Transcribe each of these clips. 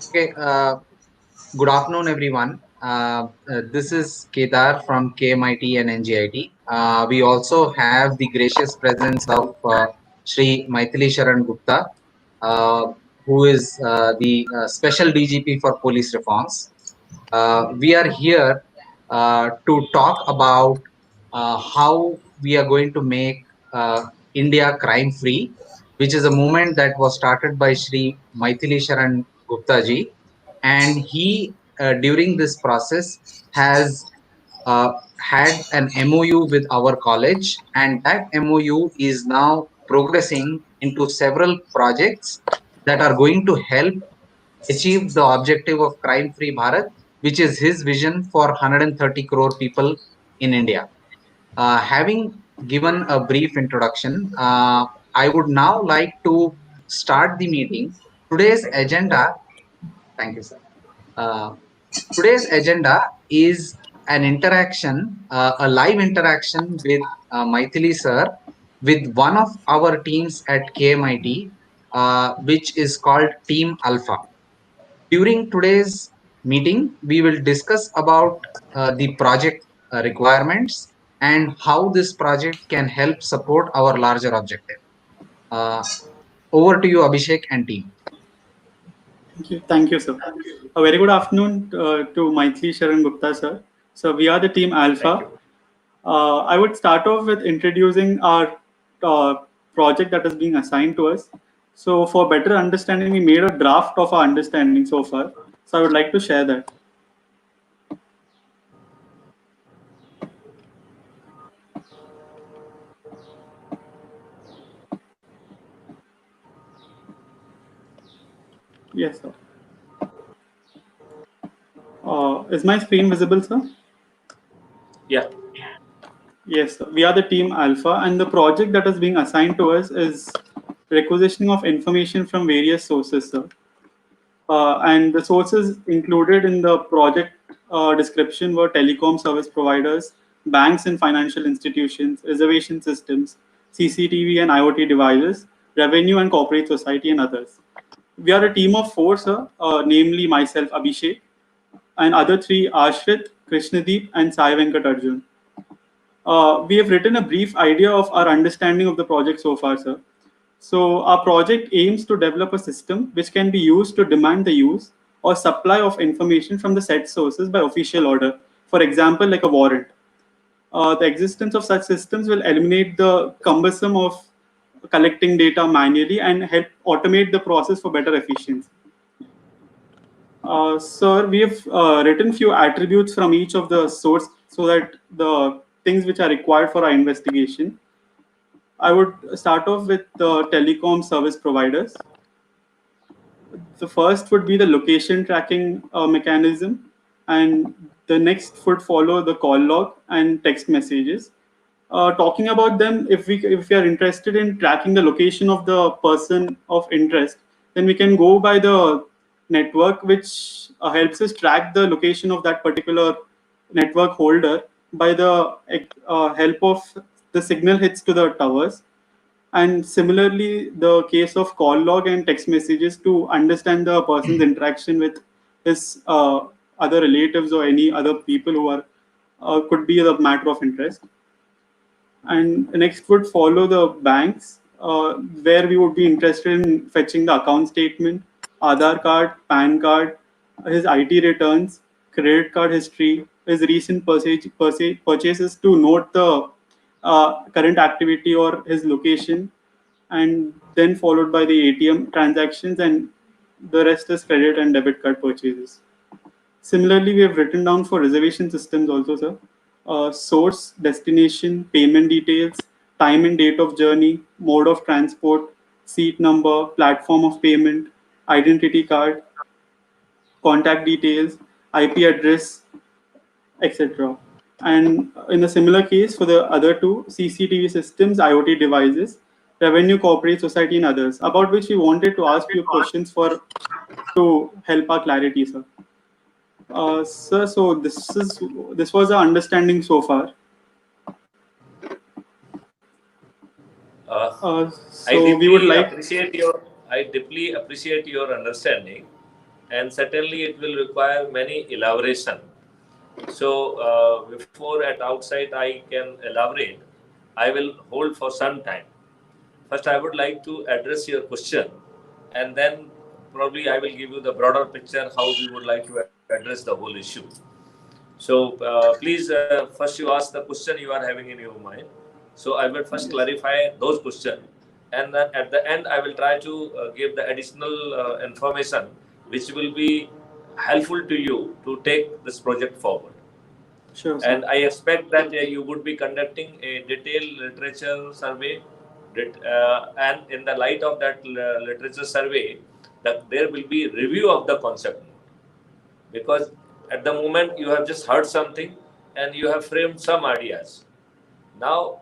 Okay, good afternoon, everyone. This is Kedar from KMIT and NGIT. We also have the gracious presence of Shri Maithili Sharan Gupta, uh, who is the Special DGP for Police Reforms. We are here to talk about how we are going to make India crime free, which is a movement that was started by Shri Maithili Sharan Gupta ji. And he, during this process, has had an MOU with our college, and that MOU is now progressing into several projects that are going to help achieve the objective of crime free Bharat, which is his vision for 130 crore people in India. Having given a brief introduction, I would now like to start the meeting. Today's agenda, thank you, sir. Uh, Today's agenda is an interaction, a live interaction with Maithili sir, with one of our teams at KMIT, which is called Team Alpha. During today's meeting, we will discuss about the project requirements and how this project can help support our larger objective. Uh, Over to you, Abhishek and team. Thank you, sir. A very good afternoon to Maithili Sharan Gupta, sir. So we are the team Alpha. I would start off with introducing our uh, project that is being assigned to us. So for better understanding, we made a draft of our understanding so far. So I would like to share that. Yes, sir. Is my screen visible, sir? Yeah. Yes, sir. We are the team Alpha, and the project that is being assigned to us is requisitioning of information from various sources, sir. And the sources included in the project description were telecom service providers, banks and financial institutions, reservation systems, CCTV and IoT devices, revenue and corporate society, and others. We are a team of four, sir, namely myself, Abhishek, and other three, Ashrit, Krishnadeep, and Sai Venkatarjun. We have written a brief idea of our understanding of the project so far, sir. So our project aims to develop a system which can be used to demand the use or supply of information from the said sources by official order. For example, like a warrant. The existence of such systems will eliminate the cumbersome of collecting data manually and help automate the process for better efficiency. Sir, we have written few attributes from each of the source so that the things which are required for our investigation. I would start off with the telecom service providers. The first would be the location tracking mechanism, and the next would follow the call log and text messages. Talking about them, if we are interested in tracking the location of the person of interest, then we can go by the network, which helps us track the location of that particular network holder by the help of the signal hits to the towers. And similarly, the case of call log and text messages to understand the person's interaction with his other relatives or any other people who are could be a matter of interest. And next would follow the banks, where we would be interested in fetching the account statement, Aadhaar card, PAN card, his IT returns, credit card history, his recent purchases to note the current activity or his location, and then followed by the ATM transactions, and the rest is credit and debit card purchases. Similarly, we have written down for reservation systems also, sir. Source, destination, payment details, time and date of journey, mode of transport, seat number, platform of payment, identity card, contact details, IP address, etc. And in a similar case for the other two, CCTV systems, IoT devices, revenue, corporate society, and others, about which we wanted to ask you questions for to help our clarity, sir. Sir, so this was our understanding so far. I So we would like. I deeply appreciate your understanding. and certainly it will require many elaboration. So before at outside I can elaborate, I will hold for some time. First, I would like to address your question, and then probably I will give you the broader picture how we would like to address the whole issue. So please, first you ask the question you are having in your mind. So I will first clarify those questions, and then at the end I will try to give the additional information which will be helpful to you to take this project forward. Sure, sir. And I expect that you would be conducting a detailed literature survey, and in the light of that literature survey, that there will be review of the concept, because at the moment you have just heard something and you have framed some ideas. Now,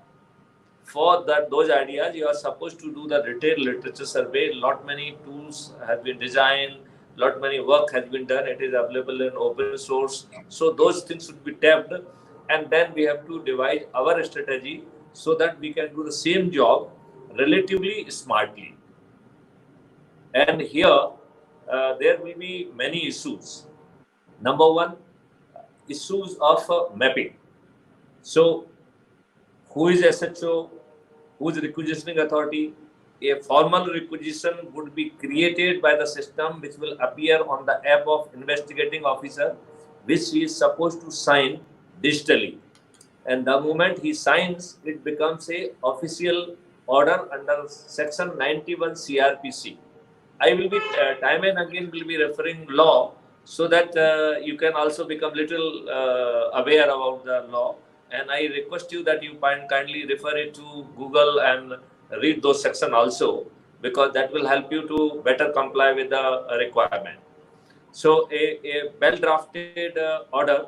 for that those ideas, you are supposed to do the detailed literature survey. Lot many tools have been designed, lot many work has been done. It is available in open source. So those things should be tapped, and then we have to devise our strategy so that we can do the same job relatively smartly. And here there will be many issues. Number one, issues of mapping. So who is SHO, who is requisitioning authority? A formal requisition would be created by the system, which will appear on the app of investigating officer, which he is supposed to sign digitally. And the moment he signs, it becomes a official order under section 91 CRPC. I will be time and again will be referring law, so that you can also become little aware about the law. And I request you that you kindly refer it to Google and read those sections also, because that will help you to better comply with the requirement. So a well drafted order,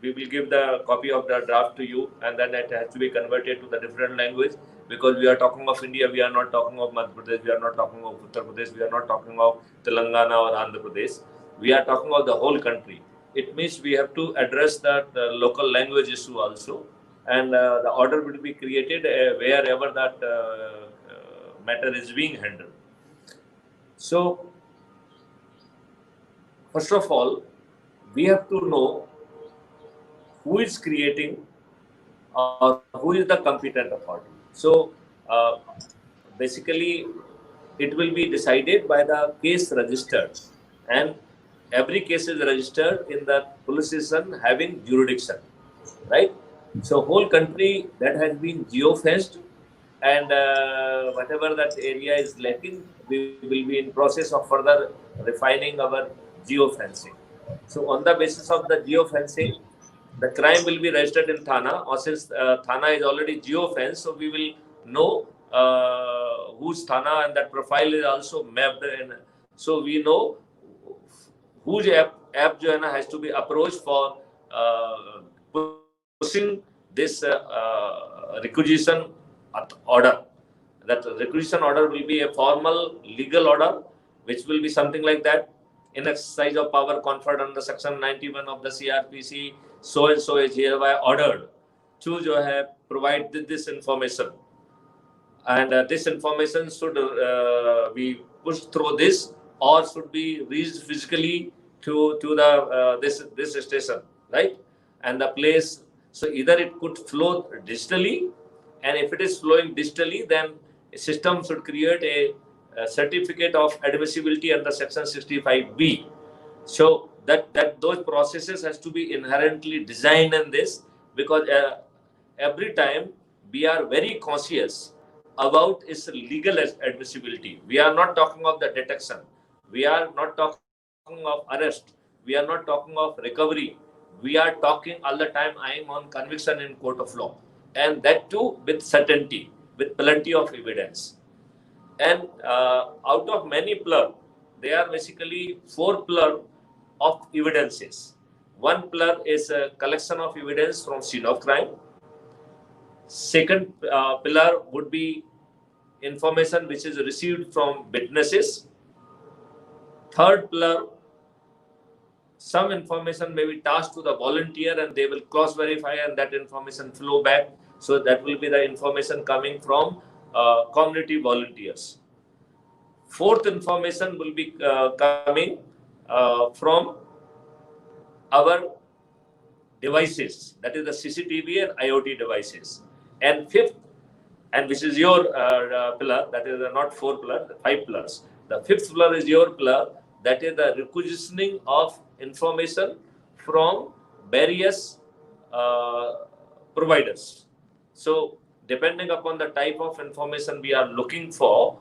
we will give the copy of the draft to you, and then it has to be converted to the different language, because we are talking of India, we are not talking of Madhya Pradesh, we are not talking of Uttar Pradesh, we are not talking of Telangana or Andhra Pradesh. We are talking of the whole country. It means we have to address that local language issue also, and the order will be created wherever that matter is being handled. So, first of all, we have to know who is creating or who is the competent authority. So, basically, it will be decided by the case registered, and every case is registered in the police station having jurisdiction, right? So, whole country that has been geofenced, and whatever that area is lacking, we will be in process of further refining our geofencing. So, on the basis of the geofencing, the crime will be registered in Thana, or since Thana is already geofenced, so we will know whose Thana, and that profile is also mapped in. So we know whose app has to be approached for pushing this requisition order. That requisition order will be a formal legal order, which will be something like that. In exercise of power conferred under section 91 of the CRPC, so and so is hereby ordered to provide this information, and this information should be pushed through this, or should be reached physically to the this station, right? And the place. So either it could flow digitally, and if it is flowing digitally, then a system should create a certificate of admissibility under section 65B. So that those processes has to be inherently designed in this, because every time we are very conscious about its legal admissibility. We are not talking of the detection. We are not talking of arrest. We are not talking of recovery. We are talking all the time, I am on conviction in court of law. And that too with certainty, with plenty of evidence. And out of many plur, there are basically 4 plur of evidences. One plur is a collection of evidence from scene of crime. Second pillar would be information which is received from witnesses. Third pillar, some information may be tasked to the volunteer, and they will cross verify, and that information flow back. So that will be the information coming from community volunteers. Fourth information will be coming from our devices, that is the CCTV and IoT devices. And fifth, and which is your pillar, that is not 4 pillars, 5 pillars. The fifth pillar is your pillar, that is the requisitioning of information from various providers. So depending upon the type of information we are looking for,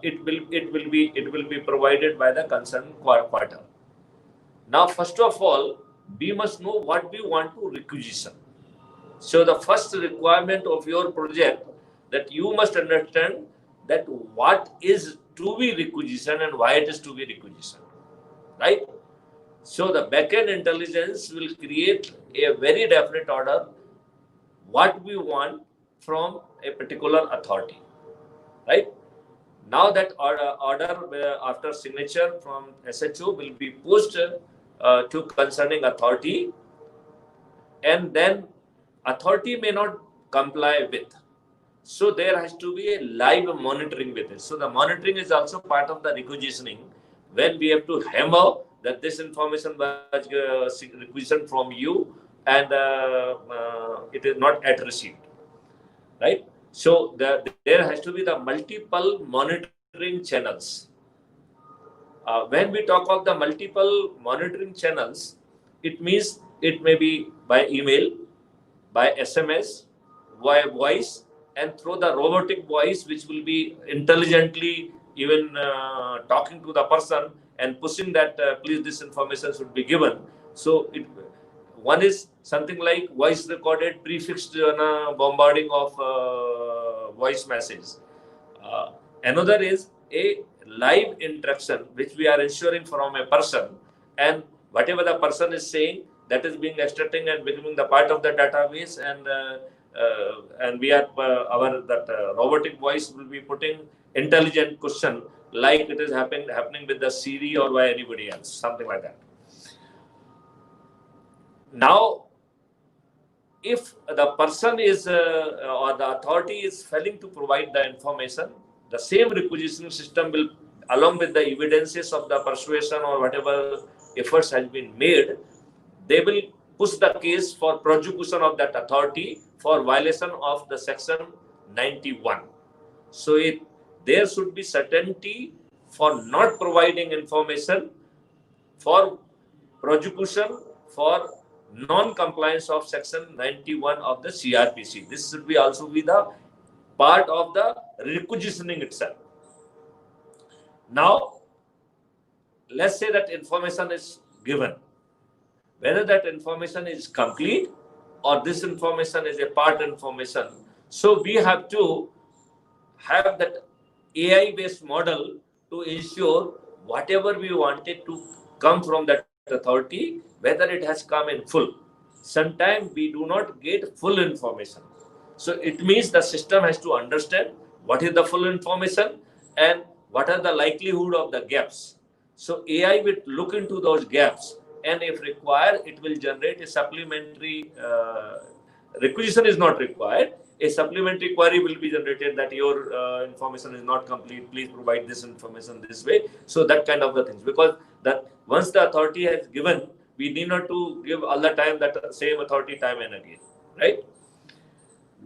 it will be provided by the concerned quarter. Now, first of all, we must know what we want to requisition. So the first requirement of your project, that you must understand that what is to be requisitioned and why it is to be requisitioned, right? So the backend intelligence will create a very definite order what we want from a particular authority, right? Now that order after signature from SHO will be pushed to concerning authority, and then authority may not comply with. So there has to be a live monitoring with it. So the monitoring is also part of the requisitioning, when we have to hammer that this information was requisitioned from you and it is not yet received, right? So there has to be the multiple monitoring channels. When we talk of the multiple monitoring channels, it means it may be by email, by SMS, by voice, and through the robotic voice, which will be intelligently even talking to the person and pushing that please this information should be given. So one is something like voice recorded prefixed bombarding of voice message. Another is a live interaction which we are ensuring from a person, and whatever the person is saying, that is being extracting and becoming the part of the database, and we are robotic voice will be putting intelligent question like it is happening with the Siri or by anybody else, something like that. Now, if the person is or the authority is failing to provide the information, the same requisition system will, along with the evidences of the persuasion or whatever efforts has been made, they will push the case for prosecution of that authority for violation of the section 91. So there should be certainty for not providing information for prosecution for non-compliance of section 91 of the CRPC. This should be also be the part of the requisitioning itself. Now, let's say that information is given. Whether that information is complete or this information is a part information. So we have to have that AI-based model to ensure whatever we wanted to come from that authority, whether it has come in full. Sometimes we do not get full information. So it means the system has to understand what is the full information and what are the likelihood of the gaps. So AI will look into those gaps, and if required, it will generate a supplementary requisition is not required. A supplementary query will be generated that your information is not complete. Please provide this information this way. So that kind of the things, because that once the authority has given, we need not to give all the time that same authority time and again, right?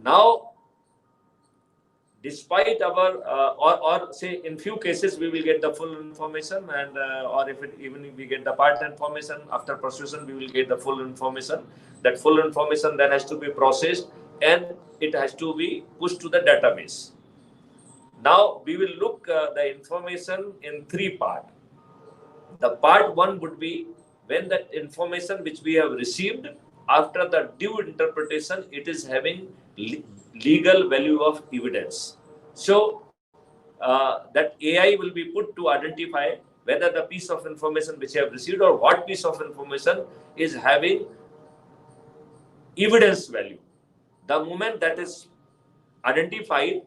Now, despite our or say in few cases we will get the full information, and or even if we get the part information after processing, we will get the full information. That full information then has to be processed and it has to be pushed to the database. Now we will look the information in 3 parts. The part 1 would be when that information which we have received, after the due interpretation, it is having legal value of evidence. So that AI will be put to identify whether the piece of information which you have received or what piece of information is having evidence value. The moment that is identified,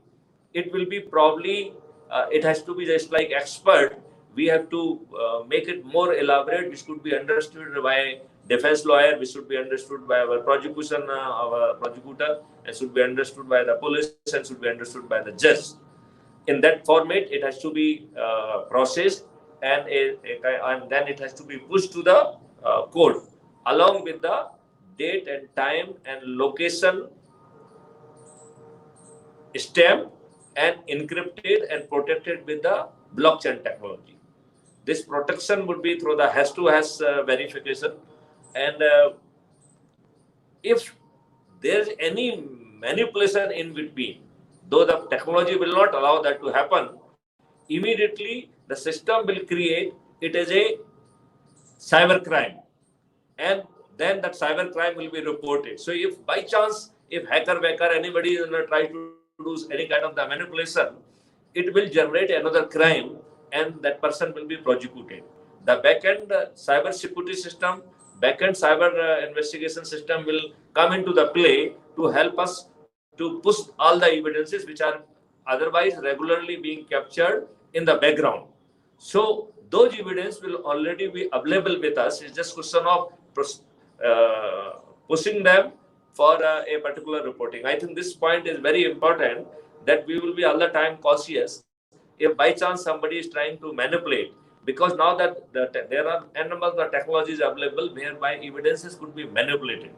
it will be probably, it has to be just like expert. We have to make it more elaborate, which could be understood by defense lawyer, which should be understood by our prosecution, our prosecutor, and should be understood by the police, and should be understood by the judge. In that format, it has to be processed and and then it has to be pushed to the code along with the date and time and location stamped and encrypted and protected with the blockchain technology. This protection would be through the hash to hash verification, and if there is any manipulation in between, though the technology will not allow that to happen, immediately the system will create it as a cyber crime, and then that cyber crime will be reported. So if by chance, if hacker, anybody is going to try to do any kind of the manipulation, it will generate another crime, and that person will be prosecuted. The backend cyber security system, backend cyber investigation system will come into the play to help us to push all the evidences which are otherwise regularly being captured in the background. So those evidence will already be available with us. It's just question of pushing them for a particular reporting. I think this point is very important, that we will be all the time cautious if by chance somebody is trying to manipulate, because now that there are n number of technologies available whereby evidences could be manipulated.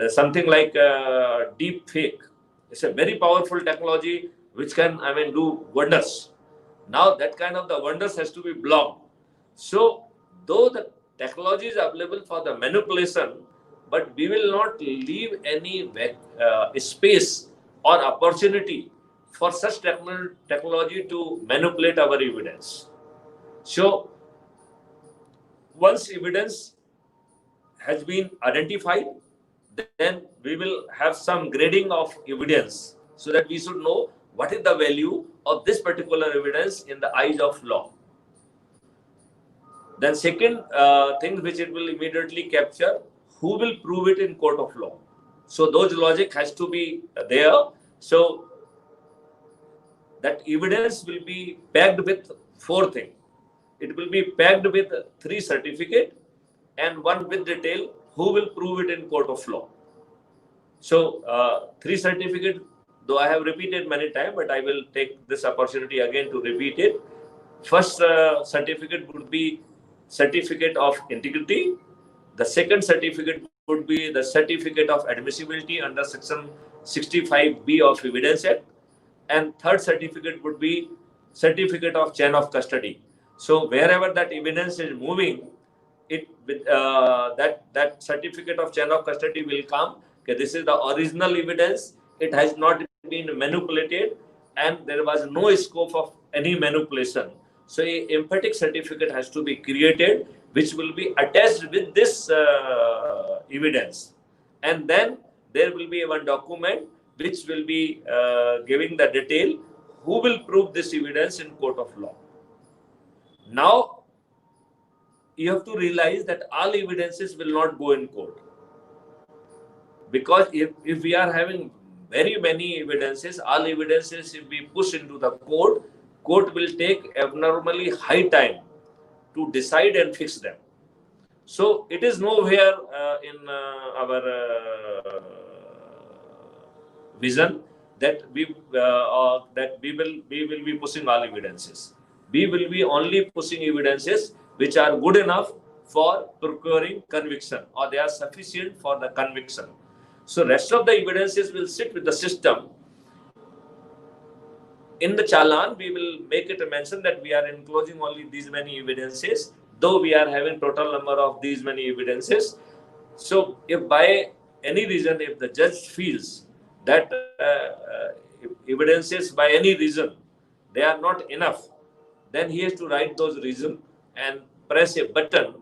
Something like deep fake. It's a very powerful technology which can, do wonders. Now that kind of the wonders has to be blocked. So though the technology is available for the manipulation, but we will not leave any space or opportunity for such technology to manipulate our evidence. So once evidence has been identified, then we will have some grading of evidence so that we should know what is the value of this particular evidence in the eyes of law. Then second thing which it will immediately capture, who will prove it in court of law. So those logic has to be there. So that evidence will be packed with 4 things. It will be packed with 3 certificates and 1 with detail, who will prove it in court of law. So 3 certificates, though I have repeated many times, but I will take this opportunity again to repeat it. First certificate would be certificate of integrity. The second certificate would be the certificate of admissibility under section 65B of Evidence Act. And third certificate would be certificate of chain of custody. So wherever that evidence is moving, it with that certificate of chain of custody will come. Okay, this is the original evidence. It has not been manipulated, and there was no scope of any manipulation. So a emphatic certificate has to be created, which will be attached with this evidence, and then there will be one document which will be giving the detail who will prove this evidence in court of law. Now, you have to realize that all evidences will not go in court, because if we are having very many evidences, all evidences if we push into the court will take abnormally high time to decide and fix them. So it is nowhere in our vision that we will be pushing all evidences. We will be only pushing evidences which are good enough for procuring conviction, or they are sufficient for the conviction. So rest of the evidences will sit with the system. In the challan, we will make it a mention that we are enclosing only these many evidences, though we are having total number of these many evidences. So if by any reason, if the judge feels that evidences by any reason, they are not enough, then he has to write those reasons and press a button.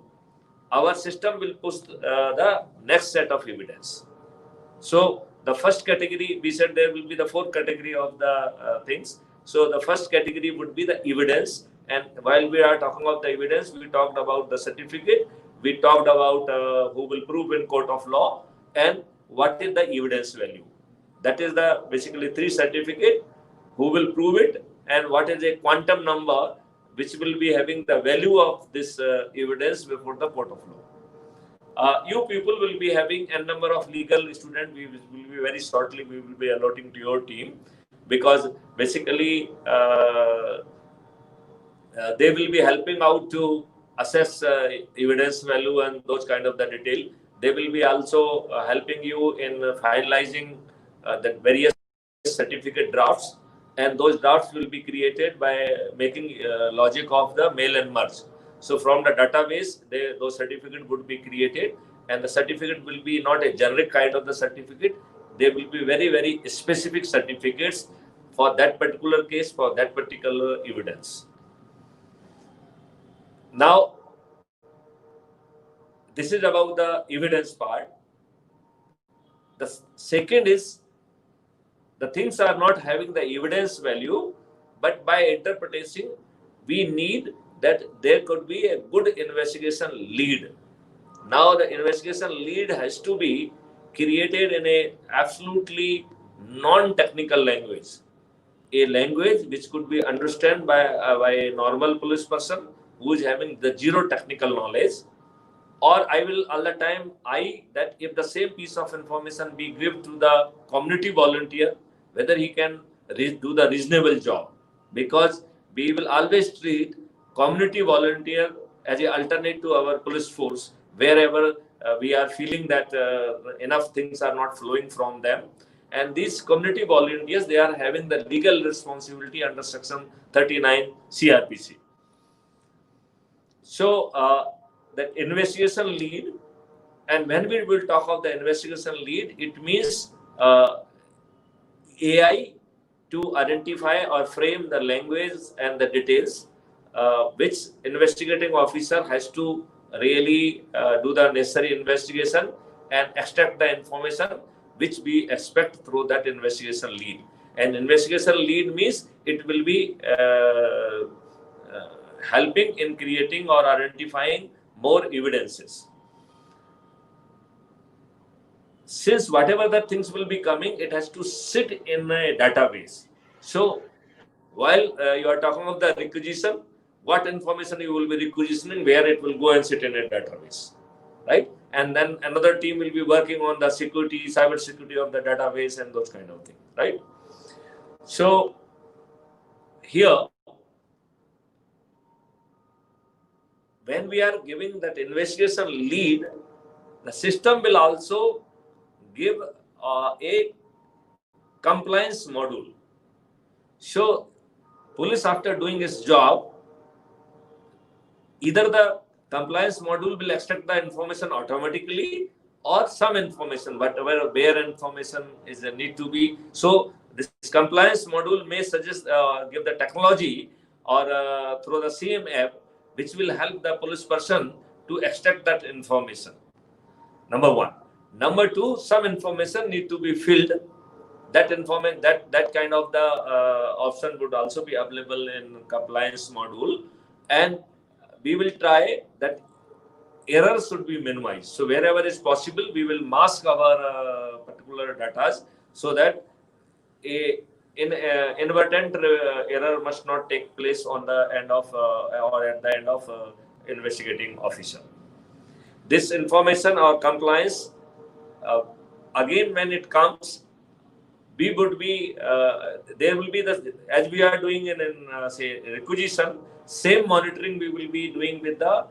Our system will push the next set of evidence. So the first category, we said there will be the 4th category of the things. So the first category would be the evidence. And while we are talking about the evidence, we talked about the certificate, we talked about who will prove in court of law, and what is the evidence value. That is the basically 3 certificate, who will prove it, and what is a quantum number which will be having the value of this evidence before the court of law. You people will be having a number of legal students. We will be very shortly, we will be allotting to your team, because basically They will be helping out to assess evidence value and those kind of the detail. They will be also helping you in finalizing the various certificate drafts, and those drafts will be created by making logic of the mail and merge. So from the database, those certificates would be created, and the certificate will be not a generic kind of the certificate. They will be very, very specific certificates for that particular case, for that particular evidence. Now, this is about the evidence part. The second is, the things are not having the evidence value, but by interpretation, we need that there could be a good investigation lead. Now, the investigation lead has to be created in a absolutely non-technical language, a language which could be understood by a normal police person who is having the zero technical knowledge. Or I will all the time that if the same piece of information be given to the community volunteer, whether he can do the reasonable job, because we will always treat community volunteer as an alternate to our police force wherever we are feeling that enough things are not flowing from them. And these community volunteers, they are having the legal responsibility under section 39 CRPC. So that investigation lead, and when we will talk of the investigation lead, it means AI to identify or frame the language and the details which investigating officer has to really do the necessary investigation and extract the information which we expect through that investigation lead. And investigation lead means it will be helping in creating or identifying more evidences. Since whatever the things will be coming, it has to sit in a database. So while you are talking of the requisition, what information you will be requisitioning, where it will go and sit in a database, right? And then another team will be working on the security, cyber security of the database and those kind of things, right? So here, when we are giving that investigation lead, the system will also give a compliance module. So police, after doing its job, either the compliance module will extract the information automatically, or some information, whatever bare information is need to be. So this compliance module may suggest, give the technology or through the same app, which will help the police person to extract that information. Number one. Number two, some information need to be filled. That information, that kind of the option would also be available in compliance module, and we will try that errors should be minimized. So wherever is possible, we will mask our particular data so that inadvertent error must not take place on the end of or at the end of investigating officer. This information or compliance, again, when it comes, we would be there will be the, as we are doing in say requisition, same monitoring we will be doing with the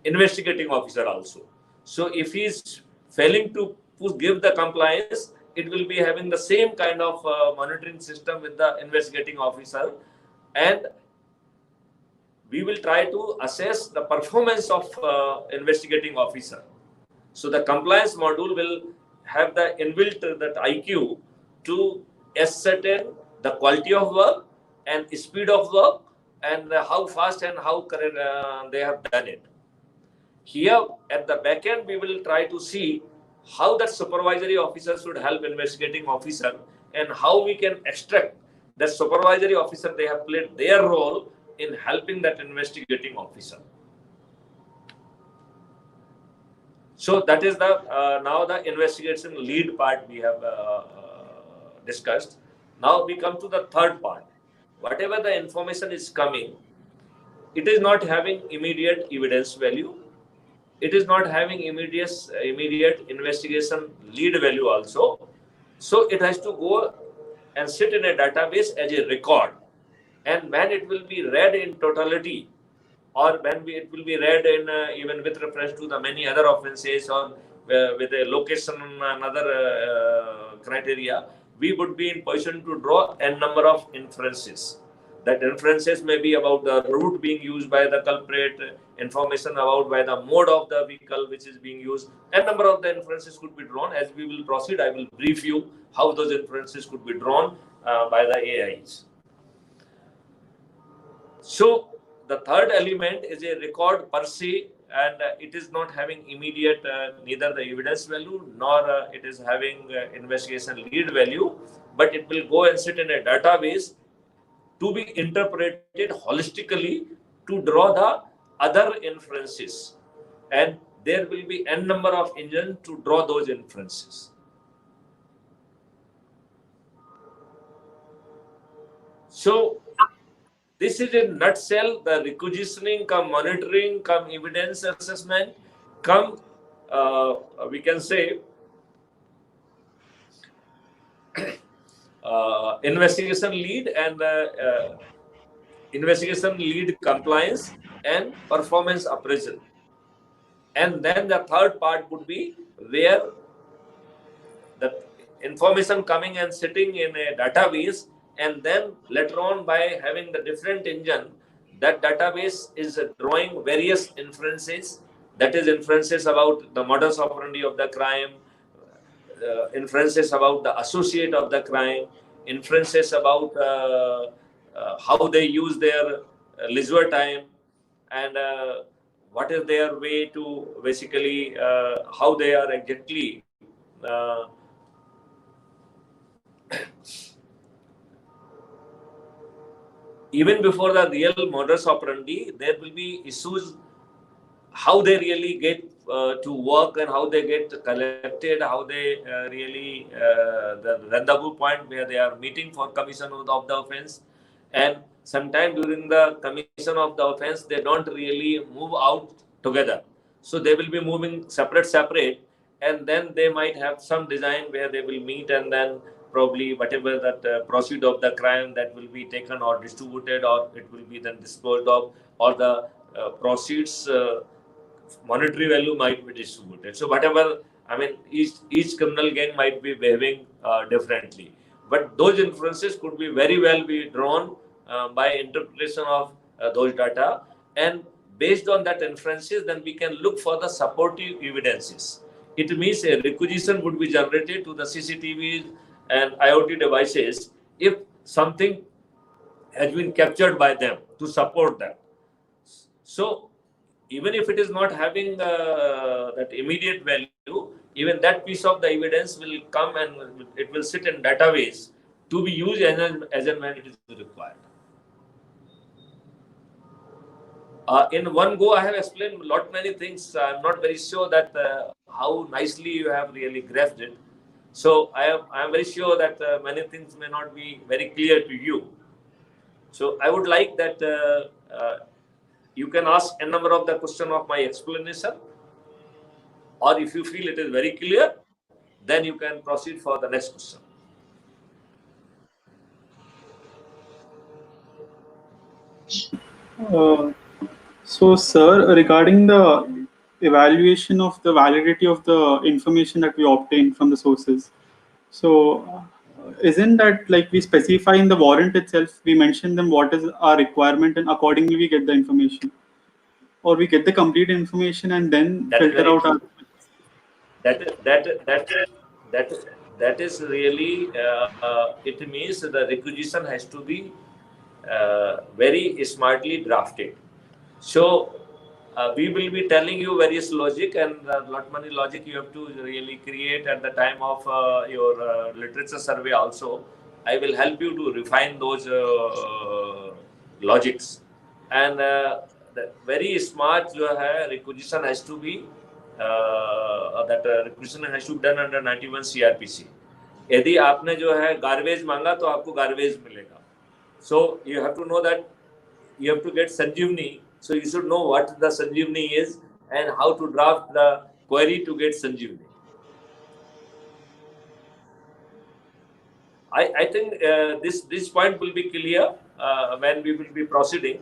investigating officer also. So if he is failing to give the compliance, it will be having the same kind of monitoring system with the investigating officer, and we will try to assess the performance of investigating officer. So the compliance module will have the inbuilt that IQ to ascertain the quality of work and speed of work and how fast and how correct they have done it. Here at the back end, we will try to see how that supervisory officer should help investigating officer and how we can extract that supervisory officer, they have played their role in helping that investigating officer. So that is the now the investigation lead part we have discussed. Now we come to the third part. Whatever the information is coming, it is not having immediate evidence value. It is not having immediate investigation lead value also. So it has to go and sit in a database as a record. and when it will be read in totality, or when it will be read in even with reference to the many other offences, or with a location another criteria, we would be in position to draw a number of inferences. That inferences may be about the route being used by the culprit, information about by the mode of the vehicle which is being used. A number of the inferences could be drawn. As we will proceed, I will brief you how those inferences could be drawn by the AIs. So the third element is a record per se, and it is not having immediate neither the evidence value nor it is having investigation lead value, but it will go and sit in a database to be interpreted holistically to draw the other inferences, and there will be n number of engines to draw those inferences. So this is in nutshell the requisitioning come monitoring come evidence assessment come we can say investigation lead and investigation lead compliance and performance appraisal. And then the third part would be where the information coming and sitting in a database, and then later on by having the different engine, that database is drawing various inferences. That is inferences about the modus operandi of the crime, inferences about the associate of the crime, inferences about how they use their leisure time, and what is their way to basically how they are exactly even before the real modus operandi, there will be issues how they really get to work and how they get collected, how they really the rendezvous point where they are meeting for commission of the offense, and sometime during the commission of the offense they don't really move out together, so they will be moving separate, and then they might have some design where they will meet, and then probably whatever that proceed of the crime that will be taken or distributed, or it will be then disposed of, or the proceeds monetary value might be distributed. So whatever, I mean, each criminal gang might be behaving differently, but those inferences could be very well be drawn by interpretation of those data, and based on that inferences, then we can look for the supportive evidences. It means a requisition would be generated to the CCTVs and IoT devices if something has been captured by them to support that. So even if it is not having that immediate value, even that piece of the evidence will come and it will sit in database to be used as and when it is required. In one go, I have explained many things. I'm not very sure that how nicely you have really grasped it. So I am very sure that many things may not be very clear to you. So I would like that you can ask a number of the question of my explanation, or if you feel it is very clear, then you can proceed for the next question. So, sir, regarding the evaluation of the validity of the information that we obtain from the sources, so isn't that like we specify in the warrant itself, we mention them what is our requirement, and accordingly we get the information, or we get the complete information and then That filter out our. That is really it means the requisition has to be very smartly drafted. So we will be telling you various logic, and lot many logic you have to really create at the time of your literature survey also. I will help you to refine those logics, and the very smart requisition has to be that requisition has to be done under 91 CRPC. यदि आपने जो है garbage मांगा तो आपको garbage मिलेगा. So you have to know that you have to get Sanjeevani. So you should know what the Sanjeevani is and how to draft the query to get Sanjeevani. I think this point will be clear. when we will be proceeding.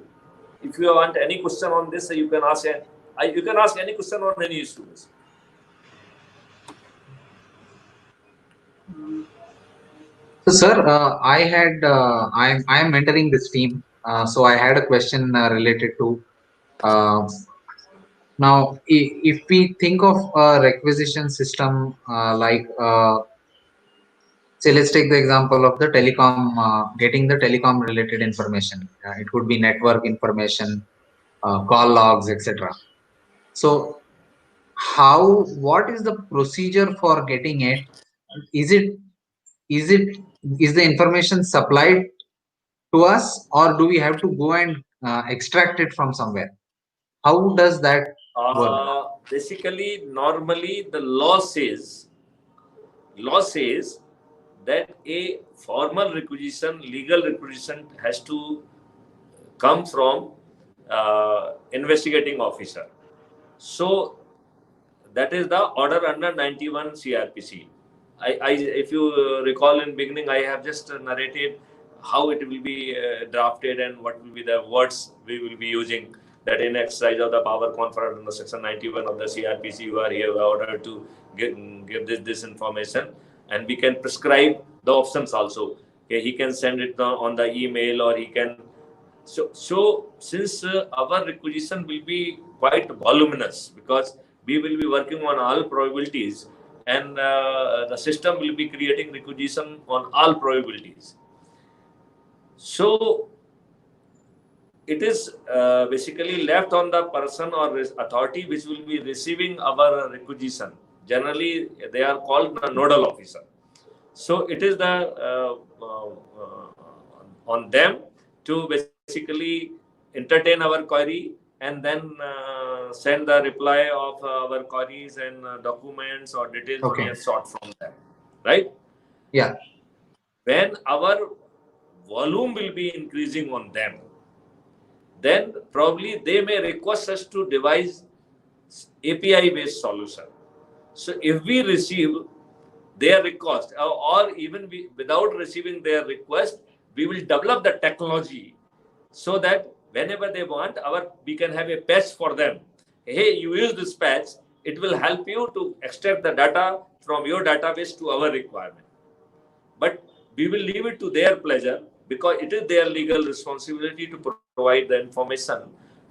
If you want any question on this, you can ask. You can ask any question on any issue. So, sir, I am mentoring this team. So I had a question related to uh, now, if we think of a requisition system say, let's take the example of the telecom, getting the telecom related information. It could be network information, call logs, etc. So, what is the procedure for getting it? Is it, is it, is the information supplied to us, or do we have to go and extract it from somewhere? How does that work? Basically, normally the law says that a formal requisition, legal requisition has to come from investigating officer. So that is the order under 91 CRPC. If you recall in beginning, I have just narrated how it will be drafted and what will be the words we will be using. That in exercise of the power conferred under section 91 of the CRPC, you are here ordered to give this information, and we can prescribe the options also. Okay, he can send it on the email, or he can. So since our requisition will be quite voluminous, because we will be working on all probabilities, and the system will be creating requisition on all probabilities. So it is basically left on the person or authority which will be receiving our requisition. Generally, they are called the nodal officer. So it is the on them to basically entertain our query and then send the reply of our queries and documents or details we have sought from them, right? Yeah. When our volume will be increasing on them, then probably they may request us to devise API-based solution. So if we receive their request, or even without receiving their request, we will develop the technology so that whenever they want, we can have a patch for them. Hey, you use this patch, it will help you to extract the data from your database to our requirement. But we will leave it to their pleasure, because it is their legal responsibility to provide the information,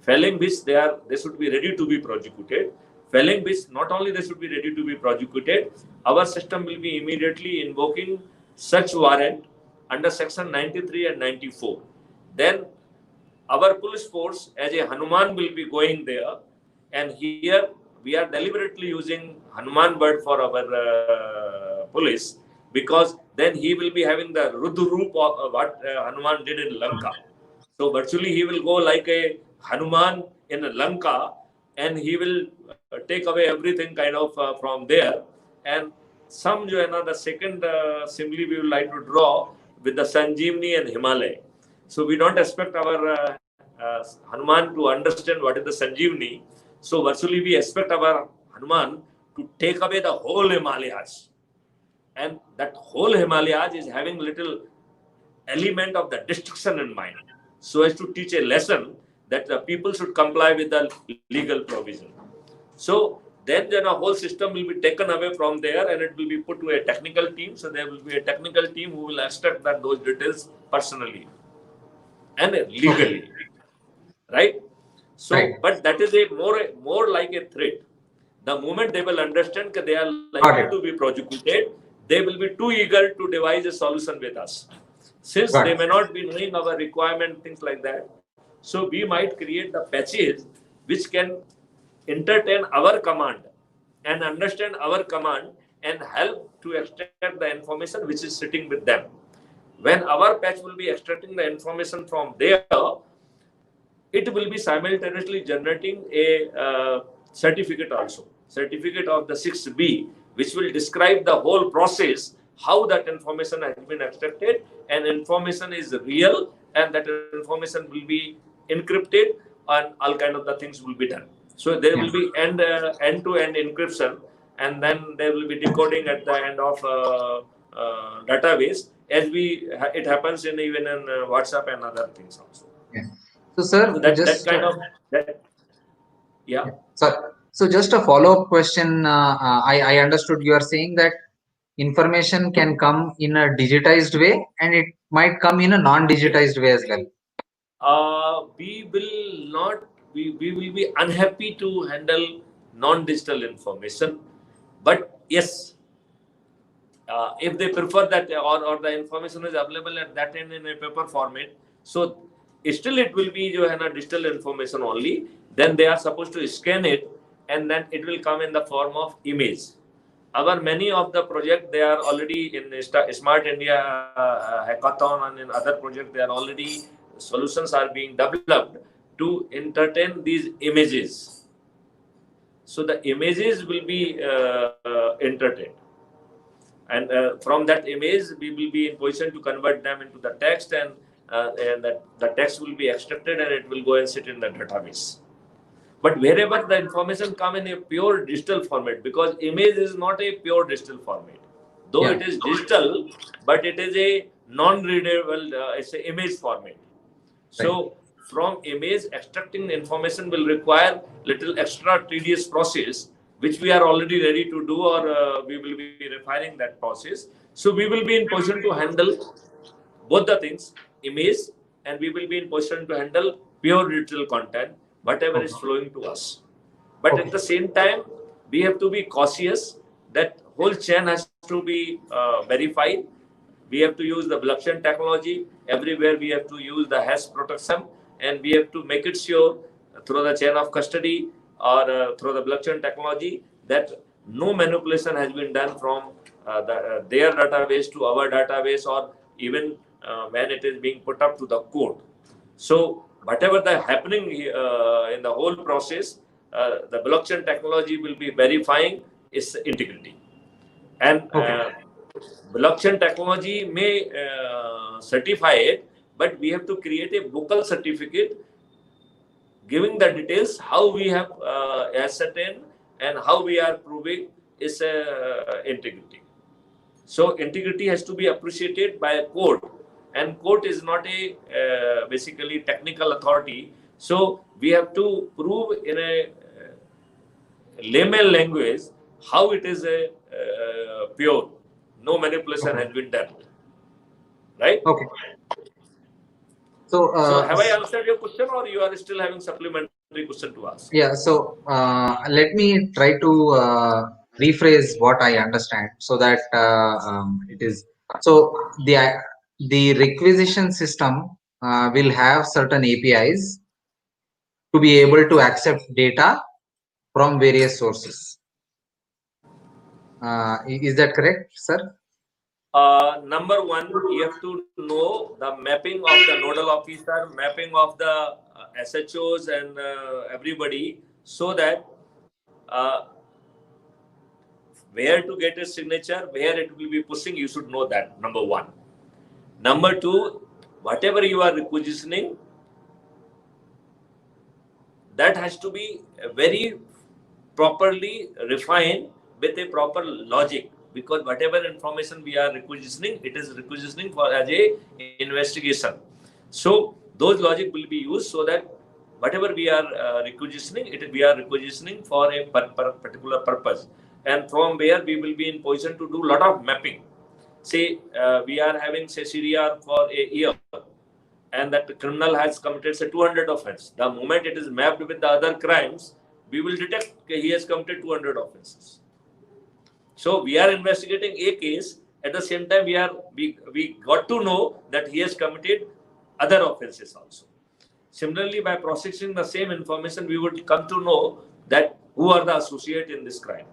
failing which they should be ready to be prosecuted. Failing which, not only they should be ready to be prosecuted, our system will be immediately invoking such warrant under section 93 and 94. Then our police force as a Hanuman will be going there, and here we are deliberately using Hanuman bird for our police, because then he will be having the Rudrup of what Hanuman did in Lanka. So virtually he will go like a Hanuman in Lanka, and he will take away everything kind of from there. And the second simile we would like to draw with the Sanjeevani and Himalaya. So we don't expect our Hanuman to understand what is the Sanjeevani. So virtually we expect our Hanuman to take away the whole Himalayas. And that whole Himalayas is having little element of the destruction in mind, so as to teach a lesson that the people should comply with the legal provision. So then a whole system will be taken away from there, and it will be put to a technical team. So there will be a technical team who will extract those details personally and legally, right? So, right. But that is a more like a threat. The moment they will understand that they are likely to be prosecuted, they will be too eager to devise a solution with us. Since they may not be knowing our requirement, things like that, so we might create the patches which can entertain our command and understand our command and help to extract the information which is sitting with them. When our patch will be extracting the information from there, it will be simultaneously generating a certificate also, certificate of the 6B, which will describe the whole process, how that information has been extracted, and information is real, and that information will be encrypted, and all kind of the things will be done. So there will be end-to-end encryption, and then there will be decoding at the end of database, as it happens even in WhatsApp and other things also. Yeah. So, sir, So that just kind of that, yeah. Sir, so just a follow-up question. I understood you are saying that information can come in a digitized way and it might come in a non-digitized way as well. We will not. We will be unhappy to handle non-digital information, but yes, if they prefer that, or the information is available at that end in a paper format, so still it will be a digital information only. Then they are supposed to scan it, and then it will come in the form of image. Our many of the project, they are already in Smart India hackathon, and in other projects they are already, solutions are being developed to entertain these images. So the images will be entertained. And from that image, we will be in position to convert them into the text, and that the text will be extracted and it will go and sit in the database. But wherever the information come in a pure digital format, because image is not a pure digital format, though it is digital, but it is a non-readable, it's an image format. So from image, extracting information will require little extra tedious process, which we are already ready to do, or we will be refining that process. So we will be in position to handle both the things, image, and we will be in position to handle pure digital content, whatever is flowing to us. But at the same time, we have to be cautious that whole chain has to be verified. We have to use the blockchain technology. Everywhere we have to use the hash protection, and we have to make it sure through the chain of custody, or through the blockchain technology, that no manipulation has been done from their database to our database, or even when it is being put up to the code. So whatever the happening in the whole process, the blockchain technology will be verifying its integrity. And blockchain technology may certify it, but we have to create a vocal certificate giving the details how we have ascertained and how we are proving its integrity. So integrity has to be appreciated by a court, and court is not a basically technical authority. So we have to prove in a layman language how it is a pure, no manipulation has been done, right? Okay. So, have I answered your question, or you are still having supplementary question to ask? Yeah. So let me try to rephrase what I understand, so that it is so the requisition system will have certain APIs to be able to accept data from various sources. Is that correct, sir? Number one, you have to know the mapping of the nodal officer, mapping of the SHOs and everybody, so that where to get a signature, where it will be pushing, you should know that, number one. Number two, whatever you are requisitioning, that has to be very properly refined with a proper logic, because whatever information we are requisitioning, it is requisitioning for as a investigation. So those logic will be used, so that whatever we are requisitioning, we are requisitioning for a particular purpose, and from where we will be in position to do a lot of mapping. Say we are having, say, CDR for a year, and that the criminal has committed, say, 200 offenses. The moment it is mapped with the other crimes, we will detect he has committed 200 offenses. So we are investigating a case. At the same time, we got to know that he has committed other offenses also. Similarly, by processing the same information, we would come to know that who are the associates in this crime.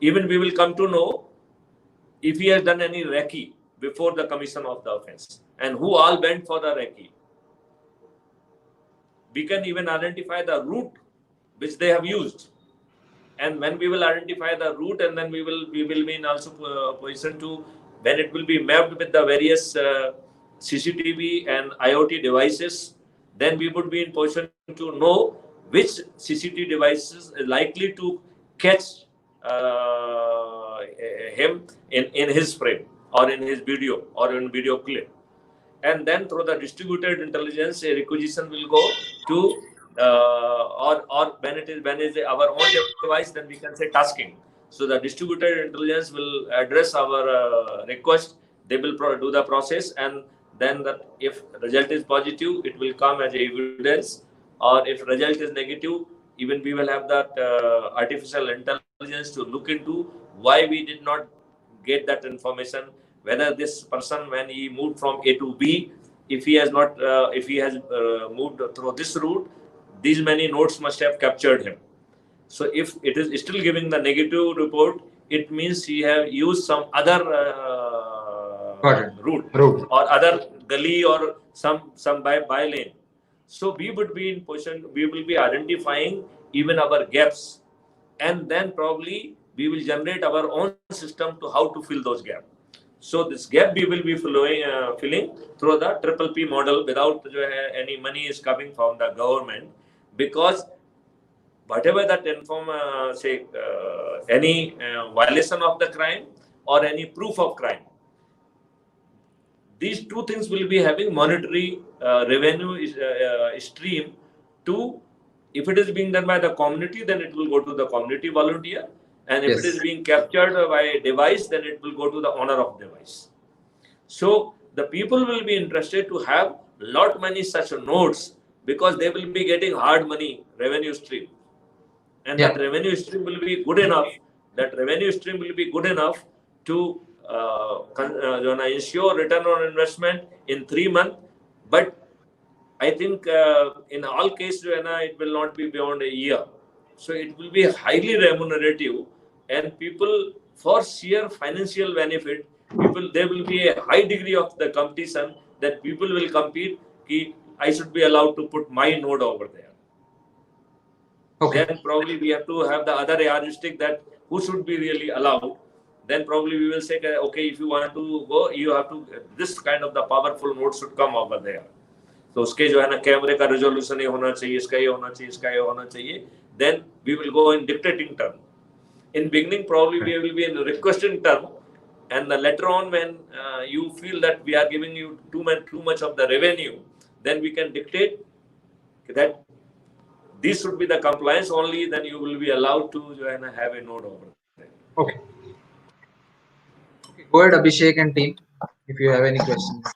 Even we will come to know if he has done any recce before the commission of the offense, and who all went for the recce. We can even identify the route which they have used. And when we will identify the route, and then we will be in also position to, when it will be mapped with the various CCTV and IoT devices, then we would be in position to know which CCTV devices is likely to catch him in his frame. or in his video or in video clip. And then through the distributed intelligence, a requisition will go to or when it is our own device, then we can say tasking. So the distributed intelligence will address our request. They will do the process, and then if result is positive, it will come as evidence, or if result is negative, even we will have that artificial intelligence to look into why we did not get that information, whether this person, when he moved from A to B, if he has not if he has moved through this route, these many nodes must have captured him. So if it is still giving the negative report, it means he have used some other route or other gully or some by lane. So we would be in position, we will be identifying even our gaps, and then probably we will generate our own system to how to fill those gaps. So this gap we will be filling through the triple P model without any money is coming from the government, because whatever that any violation of the crime or any proof of crime, these two things will be having monetary revenue stream to, if it is being done by the community, then it will go to the community volunteer. And if it is being captured by a device, then it will go to the owner of device. So the people will be interested to have lot many such nodes, because they will be getting hard money revenue stream. And that revenue stream will be good enough. That revenue stream will be good enough to ensure return on investment in 3 months. But I think in all cases, it will not be beyond a year. So it will be highly remunerative, and people, for sheer financial benefit, there will be a high degree of the competition that people will compete. I should be allowed to put my node over there. Then probably we have to have the other yardstick, that who should be really allowed. Then probably we will say, okay, if you want to go, you have to, this kind of the powerful node should come over there. तो उसके जो है ना कैमरे का resolution ये होना चाहिए, इसका ये होना चाहिए, इसका ये होना चाहिए. Then we will go in dictating term. In beginning, probably we will be in requesting term, and later on, when you feel that we are giving you too much of the revenue, then we can dictate that this should be the compliance only. Then you will be allowed to have a node over there. Okay. Go ahead, Abhishek and team, if you have any questions.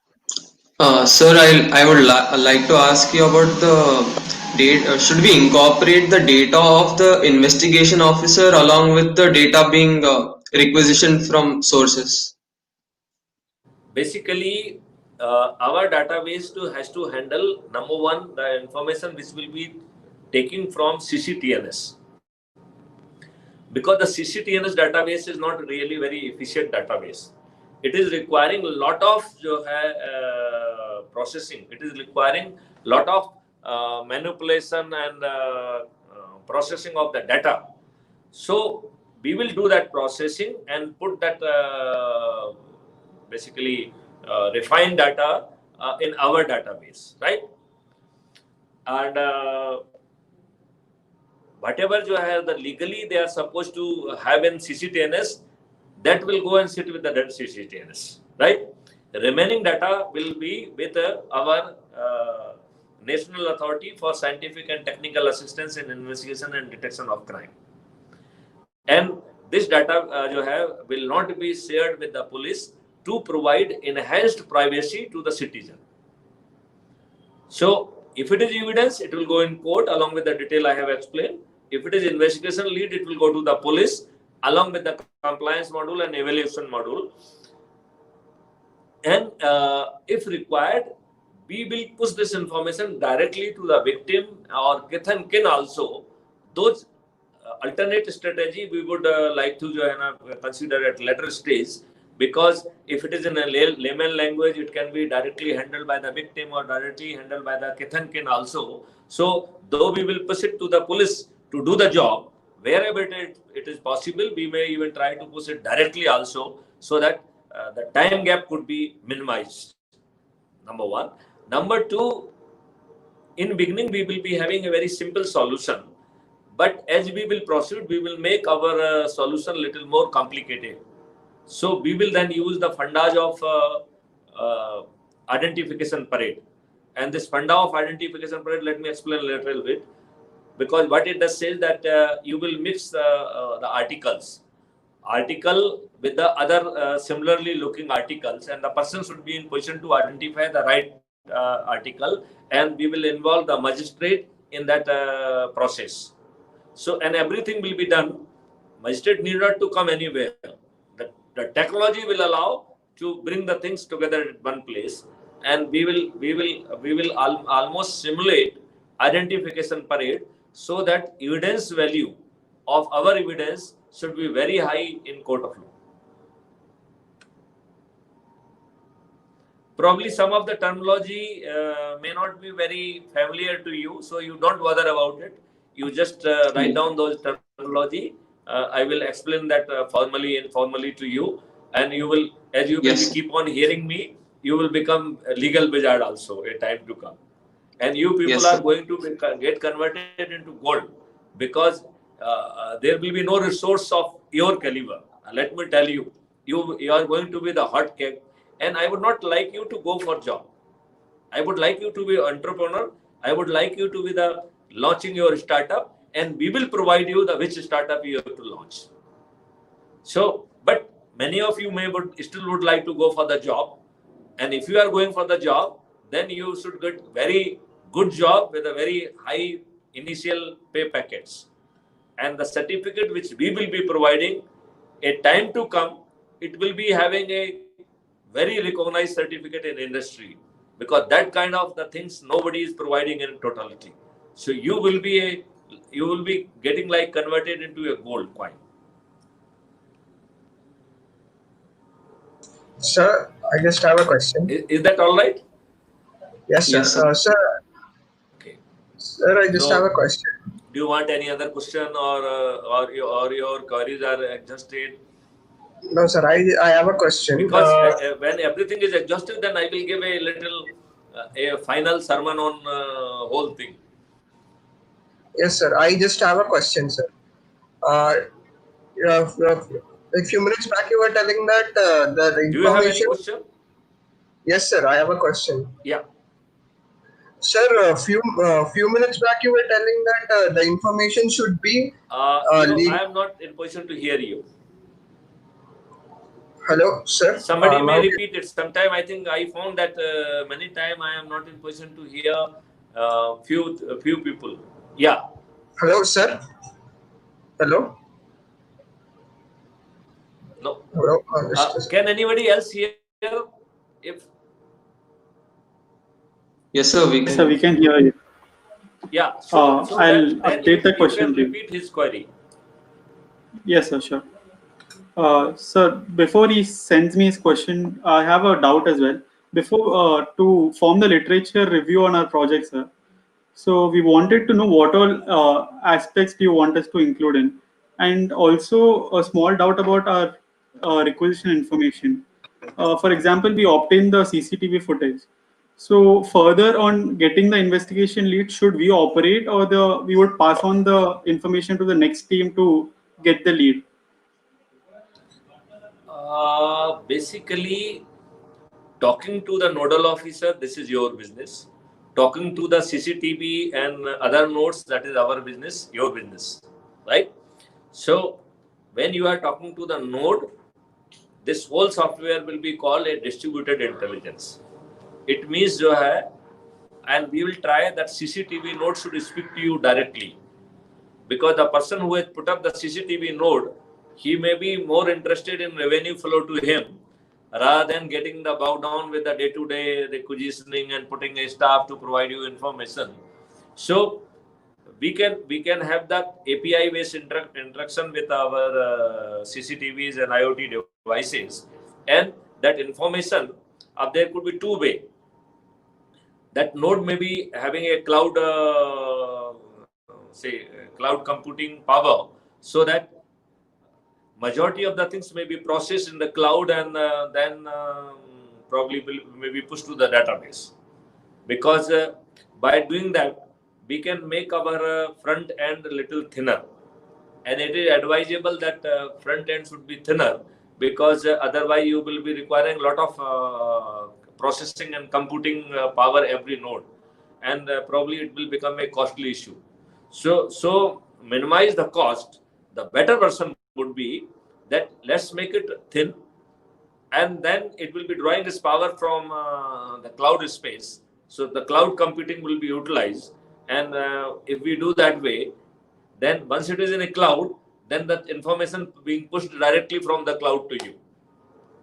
Sir, I would like to ask you about the data. Should we incorporate the data of the investigation officer along with the data being requisitioned from sources? Basically, our database has to handle, number one, the information which will be taken from CCTNS. Because the CCTNS database is not really very efficient database. It is requiring a lot of processing. It is requiring a lot of manipulation and processing of the data. So we will do that processing and put that basically refined data in our database, right? And whatever the legally they are supposed to have in CCTNS, that will go and sit with the CCTNS, right? The remaining data will be with our National Authority for Scientific and Technical Assistance in Investigation and Detection of Crime. And this data will not be shared with the police to provide enhanced privacy to the citizen. So if it is evidence, it will go in court along with the detail I have explained. If it is investigation lead, it will go to the police along with the compliance module and evaluation module. And if required, we will push this information directly to the victim or kith and kin also. Those alternate strategy we would like to consider at later stage, because if it is in a layman language, it can be directly handled by the victim or directly handled by the kith and kin also. So though we will push it to the police to do the job, wherever it is possible, we may even try to push it directly also, so that the time gap could be minimized. Number one. Number two, in beginning, we will be having a very simple solution. But as we will proceed, we will make our solution a little more complicated. So we will then use the fundage of identification parade. And this funda of identification parade, let me explain a little bit. Because what it does say is that you will mix the article with the other similarly looking articles, and the person should be in position to identify the right article, and we will involve the magistrate in that process. So, and everything will be done. Magistrate need not to come anywhere. The technology will allow to bring the things together at one place, and we will almost simulate identification parade, so that evidence value of our evidence should be very high in court of law. Probably some of the terminology may not be very familiar to you, so you don't bother about it. You just write down those terminology. I will explain that formally and informally to you, and you will, as you will keep on hearing me, you will become a legal wizard also a time to come. And you people are going to get converted into gold, because there will be no resource of your caliber. Let me tell you, you are going to be the hot cake. And I would not like you to go for job. I would like you to be an entrepreneur. I would like you to be the launching your startup, and we will provide you the which startup you have to launch. So, but many of you would like to go for the job. And if you are going for the job, then you should get very good job with a very high initial pay packets. And the certificate which we will be providing, a time to come, it will be having a very recognized certificate in industry, because that kind of the things nobody is providing in totality. So you will be getting like converted into a gold coin. Sir, I just have a question. Is that all right? Yes, sir. Yes, sir. Sir, Okay. sir, I just have a question. Do you want any other question, or your queries are exhausted? No, sir, I have a question. Because when everything is exhausted, then I will give a little a final sermon on whole thing. Yes, sir. I just have a question, sir. A few minutes back, you were telling that the information. Do you have any question? Yes, sir. I have a question. Yeah. Sir, a few minutes back, you were telling that the information should be. I am not in position to hear you. Hello, sir. Somebody may repeat it. Sometime I think I found that many times I am not in position to hear few people. Yeah. Hello, sir. Hello. No. Hello. Can anybody else hear? If Yes, sir. We can. Yes, sir, we can hear you. yeah. So I'll update the question. You can repeat his query. Yes, sir, sure. Sir, before he sends me his question, I have a doubt as well. Before to form the literature review on our project, sir. So we wanted to know what all aspects do you want us to include in, and also a small doubt about our requisition information. For example, we obtain the CCTV footage. So further on getting the investigation lead, should we operate, or we would pass on the information to the next team to get the lead? Basically, talking to the nodal officer, this is your business. Talking to the CCTV and other nodes, that is our business, your business, right? So when you are talking to the node, this whole software will be called a distributed intelligence. It means and we will try that CCTV node should speak to you directly, because the person who has put up the CCTV node, he may be more interested in revenue flow to him rather than getting the bow down with the day-to-day requisitioning and putting a staff to provide you information. So we can have that API-based interaction with our CCTVs and IoT devices, and that information there could be two ways. That node may be having a cloud, cloud computing power, so that majority of the things may be processed in the cloud, and then probably may be pushed to the database. Because by doing that, we can make our front end a little thinner, and it is advisable that front end should be thinner, because otherwise you will be requiring a lot of processing and computing power every node, and probably it will become a costly issue. So minimize the cost. The better version would be that let's make it thin, and then it will be drawing this power from the cloud space. So the cloud computing will be utilized, and if we do that way, then once it is in a cloud, then that information being pushed directly from the cloud to you,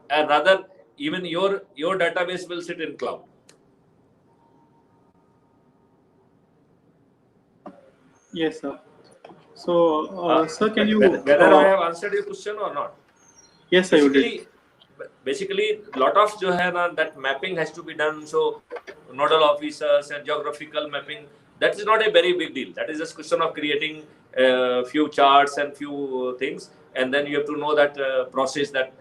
and rather even your database will sit in cloud. Yes, sir. So, sir, can you... Whether I have answered your question or not? Yes, sir, you did. Basically, lot of जो है ना, that mapping has to be done. So, nodal officers and geographical mapping, that is not a very big deal. That is just question of creating few charts and few things, and then you have to know that process that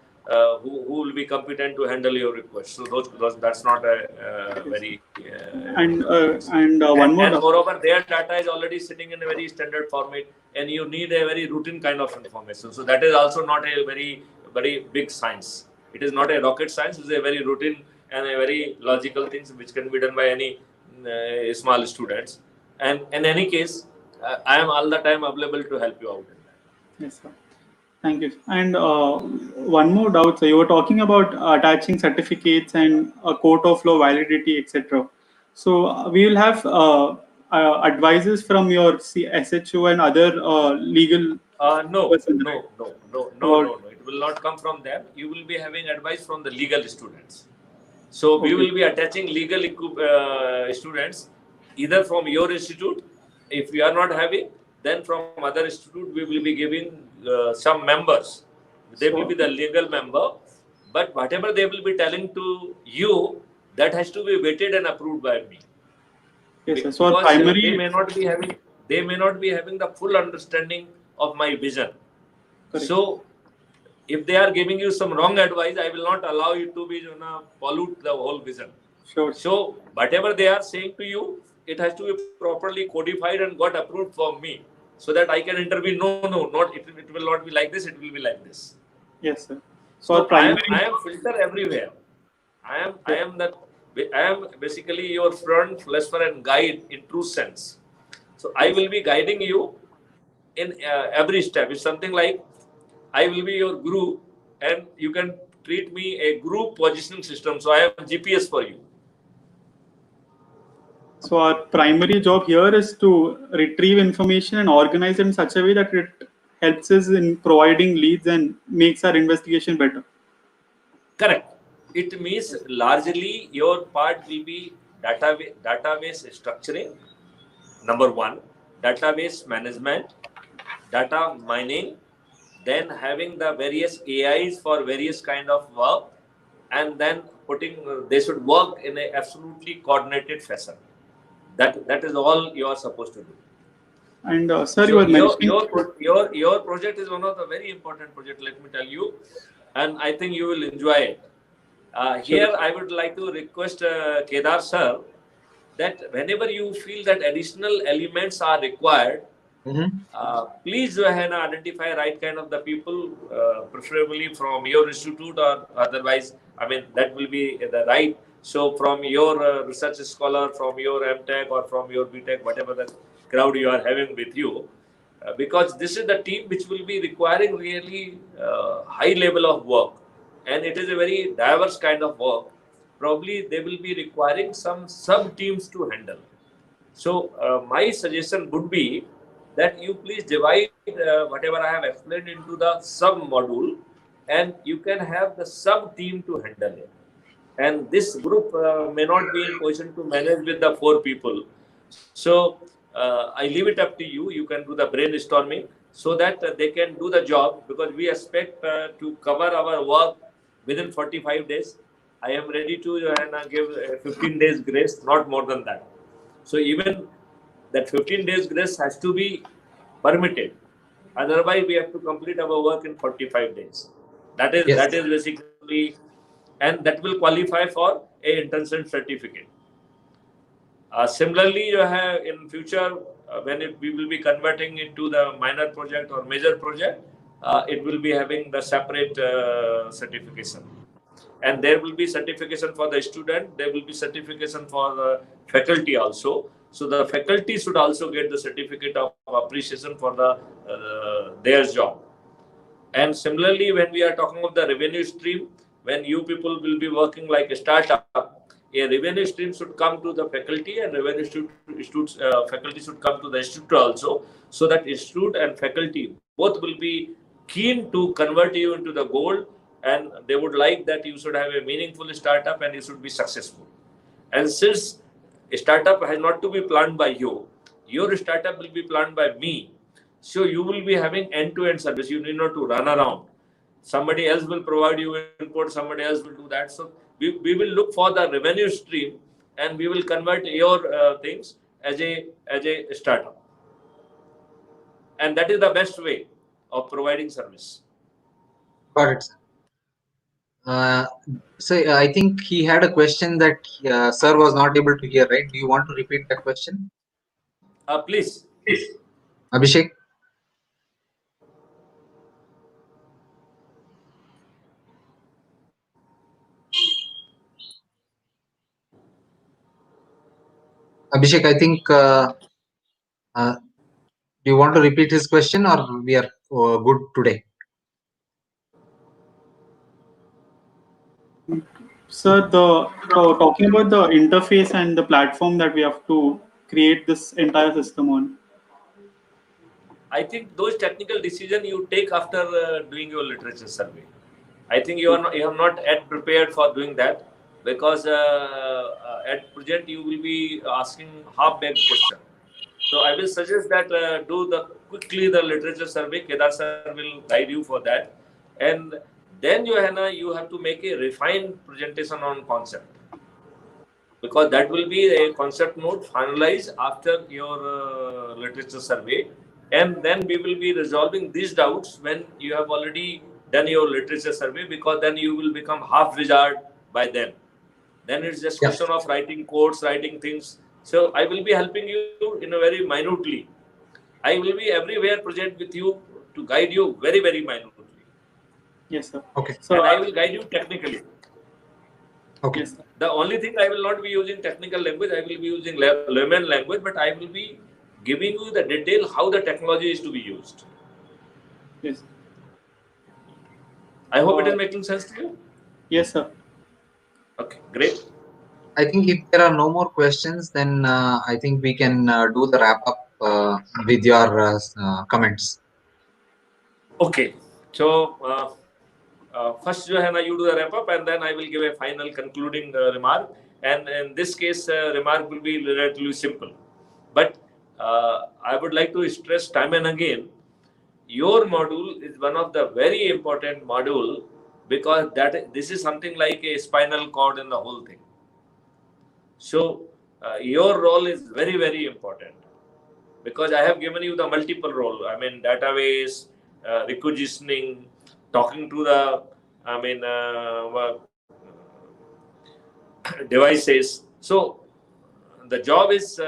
who will be competent to handle your request. So those that's not a very and one more. And moreover, their data is already sitting in a very standard format, and you need a very routine kind of information. So that is also not a very big science. It is not a rocket science. It's a very routine and a very logical things which can be done by any small students. And in any case, I am all the time available to help you out. Yes, sir. Thank you. And one more doubt. So you were talking about attaching certificates and a court of law validity, etc. So we will have advices from your SHO and other legal. No. It will not come from them. You will be having advice from the legal students. So we will be attaching legal students either from your institute. If we are not having, then from other institute we will be giving some members. They will be the legal member, but whatever they will be telling to you, that has to be vetted and approved by me. Yes, sir. So primary, they may not be having the full understanding of my vision. Correct. So if they are giving you some wrong advice, I will not allow you to be pollute the whole vision. Sure. So whatever they are saying to you, it has to be properly codified and got approved from me, so that I can intervene. No, not it will not be like this. It will be like this. Yes, sir. So I am filter everywhere. I am basically your friend, philosopher, and guide in true sense. So I will be guiding you in every step. It's something like I will be your guru, and you can treat me a group positioning system. So I am GPS for you. So our primary job here is to retrieve information and organize it in such a way that it helps us in providing leads and makes our investigation better. Correct. It means largely your part will be database structuring, number one, database management, data mining, then having the various AIs for various kind of work, and then they should work in a absolutely coordinated fashion. That is all you are supposed to do. And sir, you were mentioning your project is one of the very important projects, let me tell you, and I think you will enjoy it. Here I would like to request Kedar sir that whenever you feel that additional elements are required, please identify right kind of the people, preferably from your institute or otherwise. I mean, that will be the right. So from your research scholar, from your MTech or from your BTech, whatever the crowd you are having with you, because this is the team which will be requiring really high level of work, and it is a very diverse kind of work. Probably they will be requiring some sub teams to handle. So my suggestion would be that you please divide whatever I have explained into the sub module, and you can have the sub team to handle it. And this group may not be in position to manage with the 4 people. So I leave it up to you. You can do the brainstorming so that they can do the job, because we expect to cover our work within 45 days. I am ready to give 15 days grace, not more than that. So even that 15 days grace has to be permitted. Otherwise, we have to complete our work in 45 days. That is basically, and that will qualify for a internship certificate. Similarly, you have in future when we will be converting into the minor project or major project, it will be having the separate certification. And there will be certification for the student, there will be certification for the faculty also. So the faculty should also get the certificate of appreciation for their job. And similarly, when we are talking of the revenue stream, when you people will be working like a startup, a revenue stream should come to the faculty, and faculty should come to the institute also, so that institute and faculty both will be keen to convert you into the gold, and they would like that you should have a meaningful startup and you should be successful. And since a startup has not to be planned by you, your startup will be planned by me. So you will be having end-to-end service. You need not to run around. Somebody else will provide you input, somebody else will do that. So we will look for the revenue stream, and we will convert your things as a startup. And that is the best way of providing service. Got it, sir. So I think he had a question that sir was not able to hear, right? Do you want to repeat that question? Please. Abhishek? Abhishek, I think, do you want to repeat his question, or we are good today? Sir, talking about the interface and the platform that we have to create this entire system on. I think those technical decisions you take after doing your literature survey. I think you have not yet prepared for doing that, because at present you will be asking half-baked question. So I will suggest that do quickly the literature survey. Kedar sir will guide you for that, and then Johanna, you have to make a refined presentation on concept, because that will be a concept note finalized after your literature survey, and then we will be resolving these doubts when you have already done your literature survey, because then you will become half wizard by then. Then it's just question of writing codes, writing things. So I will be helping you in a very minutely. I will be everywhere present with you to guide you very, very minutely. Yes, sir. Okay. So I will guide you technically. Okay. Yes, sir. The only thing, I will not be using technical language, I will be using layman language, but I will be giving you the detail how the technology is to be used. Yes. I hope it is making sense to you. Yes, sir. Okay, great. I think if there are no more questions, then I think we can do the wrap up with your comments. Okay, so first, Johanna, you do the wrap up, and then I will give a final concluding remark. And in this case, remark will be relatively simple. But I would like to stress time and again, your module is one of the very important module, because this is something like a spinal cord in the whole thing. So your role is very, very important, because I have given you the multiple role. I mean, database, requisitioning, talking to the, devices. So the job is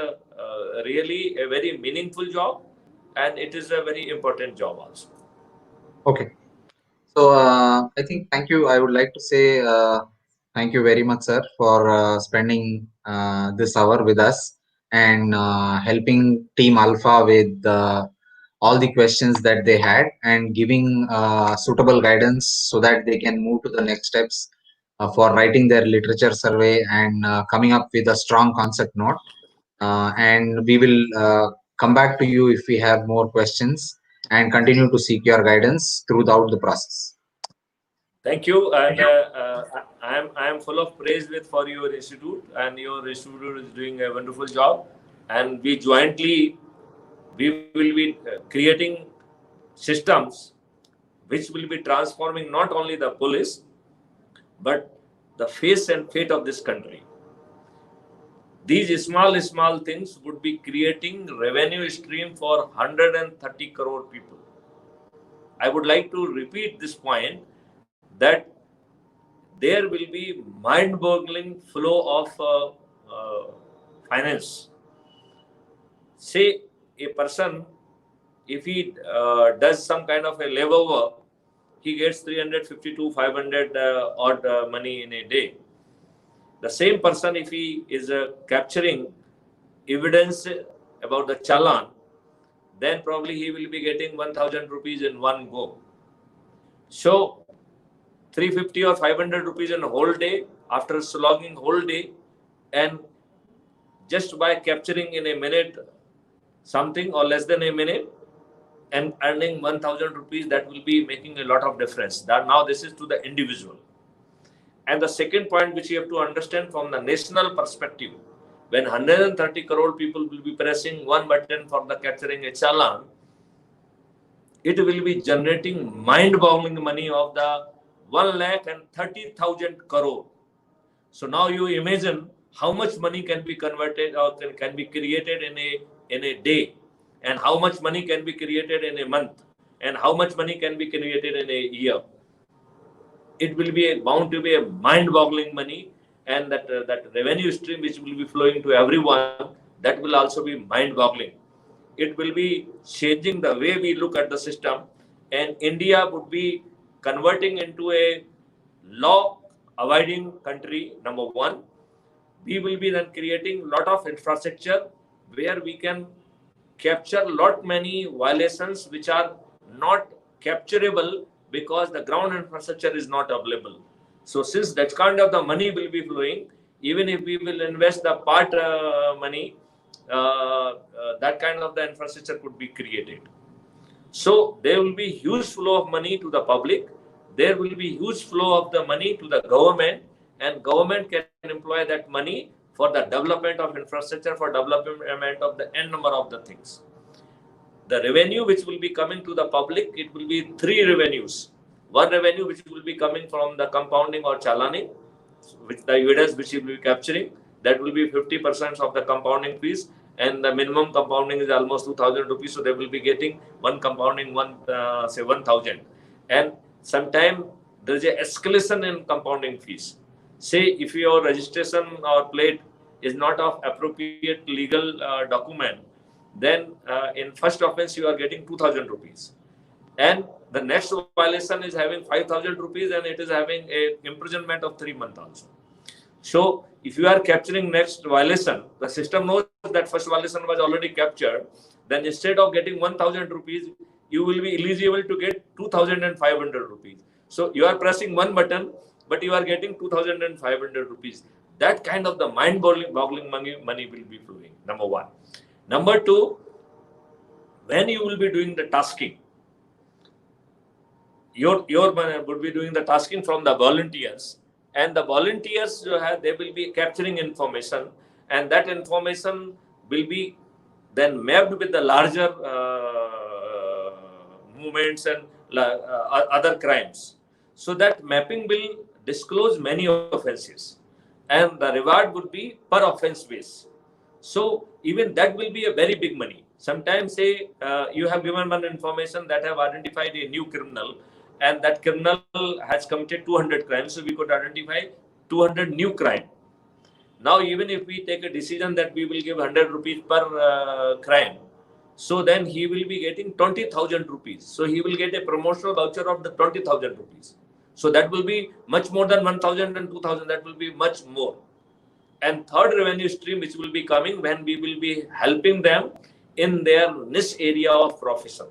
really a very meaningful job, and it is a very important job also. Okay. So I think thank you. I would like to say thank you very much, sir, for spending this hour with us and helping Team Alpha with all the questions that they had, and giving suitable guidance so that they can move to the next steps for writing their literature survey and coming up with a strong concept note. And we will come back to you if we have more questions, and continue to seek your guidance throughout the process. Thank you, and I am full of praise for your institute, and your institute is doing a wonderful job, and we jointly will be creating systems which will be transforming not only the police but the face and fate of this country. These small things would be creating revenue stream for 130 crore people. I would like to repeat this point, that there will be mind-boggling flow of finance. Say a person if he does some kind of a labor work, he gets 350 to 500 odd money in a day. The same person, if he is capturing evidence about the challan, then probably he will be getting 1,000 rupees in one go. So 350 or 500 rupees in a whole day, after slogging whole day, and just by capturing in a minute something or less than a minute and earning 1,000 rupees, that will be making a lot of difference. That now this is to the individual. And the second point which you have to understand from the national perspective, when 130 crore people will be pressing one button for the capturing a challan, it will be generating mind-boggling money of the 1,30,000 crore. So now you imagine how much money can be converted or can be created in a day, and how much money can be created in a month, and how much money can be created in a year. It will be bound to be a mind-boggling money, and that revenue stream which will be flowing to everyone, that will also be mind-boggling. It will be changing the way we look at the system, and India would be converting into a law-abiding country, number one. We will be then creating a lot of infrastructure where we can capture lot many violations which are not capturable because the ground infrastructure is not available. So since that kind of the money will be flowing, even if we will invest the part money, that kind of the infrastructure could be created. So there will be huge flow of money to the public. There will be huge flow of the money to the government, and government can employ that money for the development of infrastructure, for development of the n number of the things. The revenue which will be coming to the public, it will be three revenues. One revenue which will be coming from the compounding or challaning, which the evidence which will be capturing, that will be 50% of the compounding fees, and the minimum compounding is almost 2,000 rupees. So they will be getting one compounding, say 1,000. And sometime there is a escalation in compounding fees. Say if your registration or plate is not of appropriate legal document, then in first offense you are getting 2,000 rupees. And the next violation is having 5,000 rupees, and it is having a imprisonment of 3 months also. So if you are capturing next violation, the system knows that first violation was already captured. Then instead of getting 1,000 rupees, you will be eligible to get 2,500 rupees. So you are pressing one button, but you are getting 2,500 rupees. That kind of the mind-boggling money will be flowing, number one. Number two, when you will be doing the tasking, your money would be doing the tasking from the volunteers, and the volunteers they will be capturing information, and that information will be then mapped with the larger movements and other crimes. So that mapping will disclose many offenses, and the reward would be per offense base. So even that will be a very big money. Sometimes say you have given one information that have identified a new criminal, and that criminal has committed 200 crimes. So we could identify 200 new crime. Now even if we take a decision that we will give 100 rupees per crime, so then he will be getting 20,000 rupees. So he will get a promotional voucher of the 20,000 rupees. So that will be much more than 1,000 and 2,000. That will be much more. And third revenue stream which will be coming when we will be helping them in their niche area of profession.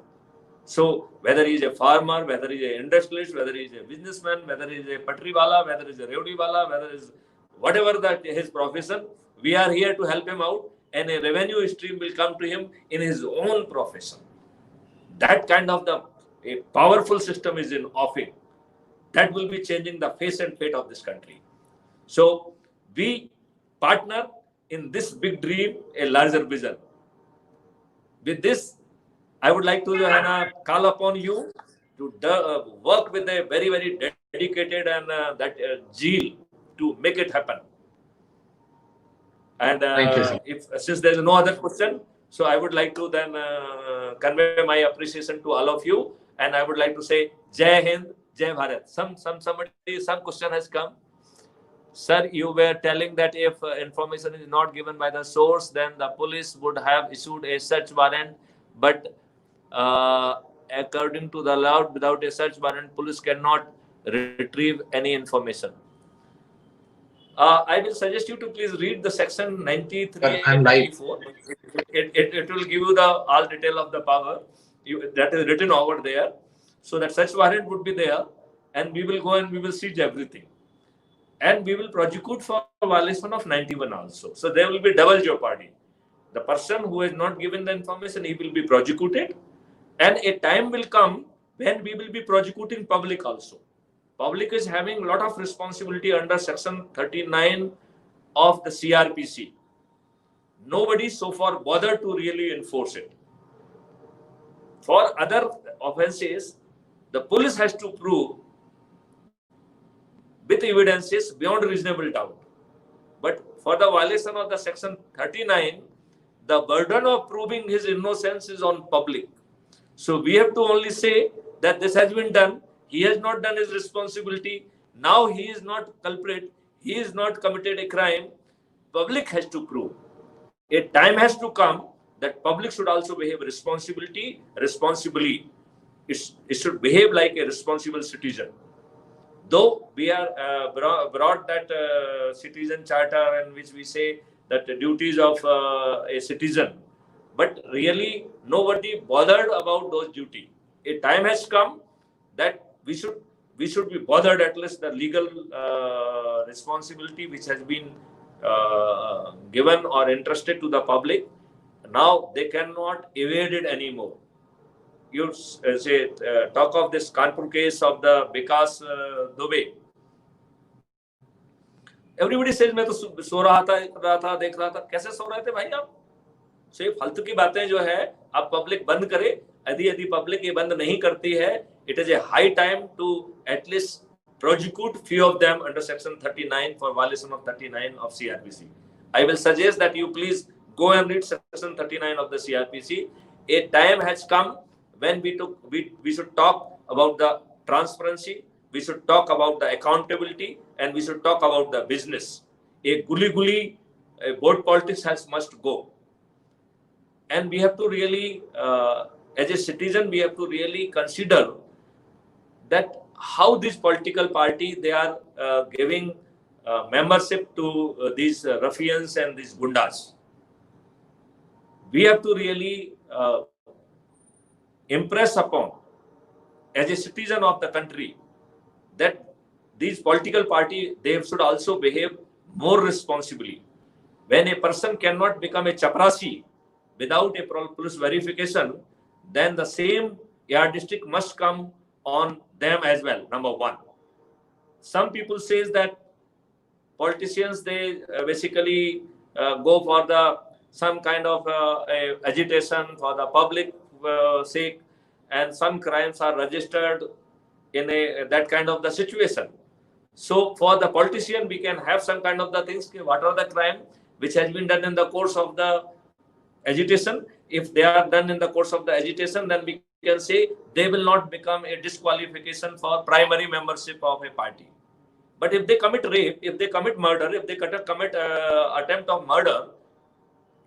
So whether he is a farmer, whether he is an industrialist, whether he is a businessman, whether he is a patriwala, whether he is a revdiwala, whether is whatever that his profession, we are here to help him out, and a revenue stream will come to him in his own profession. That kind of a powerful system is in offing. That will be changing the face and fate of this country. So we partner in this big dream, a larger vision. With this, I would like to call upon you to work with a very, very dedicated and zeal to make it happen. And since there is no other question, so I would like to then convey my appreciation to all of you, and I would like to say Jai Hind, Jai Bharat. Some question has come. Sir, you were telling that if information is not given by the source, then the police would have issued a search warrant. But according to the law, without a search warrant, police cannot retrieve any information. I will suggest you to please read the section 93 and 94. It will give you the all detail of the power that is written over there. So that such warrant would be there, and we will go and we will seize everything. And we will prosecute for violation of 91 also. So there will be double jeopardy. The person who has not given the information, he will be prosecuted. And a time will come when we will be prosecuting public also. Public is having a lot of responsibility under section 39 of the CRPC. Nobody so far bothered to really enforce it. For other offenses, the police has to prove with evidences beyond reasonable doubt. But for the violation of the section 39, the burden of proving his innocence is on public. So we have to only say that this has been done. He has not done his responsibility. Now he is not culprit. He is not committed a crime. Public has to prove. A time has to come that public should also behave responsibly. It should behave like a responsible citizen. Though we are brought that citizen charter in which we say that the duties of a citizen, but really nobody bothered about those duties. A time has come that we should be bothered at least the legal responsibility which has been given or entrusted to the public. Now they cannot evade it anymore. You say talk of this Kanpur case of the Vikas Dubey. Everybody says मैं तो सो रहा था देख रहा था. कैसे सो रहे थे भाई आप? So ये फालतू की बातें जो है आप पब्लिक बंद करे. यदि पब्लिक ये बंद नहीं करती है, it is a high time to at least prosecute few of them under section 39 for violation of 39 of CRPC. I will suggest that you please go and read section 39 of the CRPC. A time has come when we should talk about the transparency, we should talk about the accountability, and we should talk about the business. A guli board politics must go. And we have to really, as a citizen, we have to really consider that how this political party, they are giving membership to these ruffians and these gundas. We have to really impress upon, as a citizen of the country, that these political party, they should also behave more responsibly. When a person cannot become a chaprasi without a police verification, then the same yardstick must come on them as well. Number one. Some people say that politicians, they basically go for some kind of agitation for the public sake, and some crimes are registered in that kind of the situation. So for the politician, we can have some kind of the things, what are the crime which has been done in the course of the agitation. If they are done in the course of the agitation, then we can say they will not become a disqualification for primary membership of a party. But if they commit rape, if they commit murder, if they commit attempt of murder,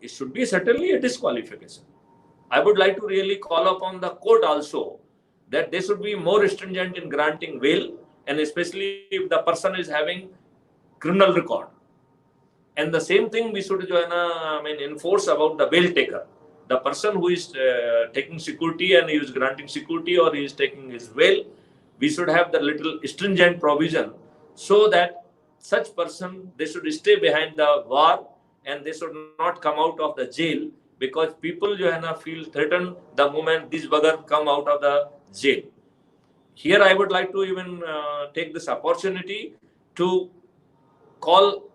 it should be certainly a disqualification. I would like to really call upon the court also that they should be more stringent in granting bail, and especially if the person is having criminal record. And the same thing we should enforce about the bail taker. The person who is taking security and he is granting security or he is taking his bail, we should have the little stringent provision so that such person, they should stay behind the bar and they should not come out of the jail, because people feel threatened the moment these buggers come out of the jail. Here I would like to even take this opportunity to call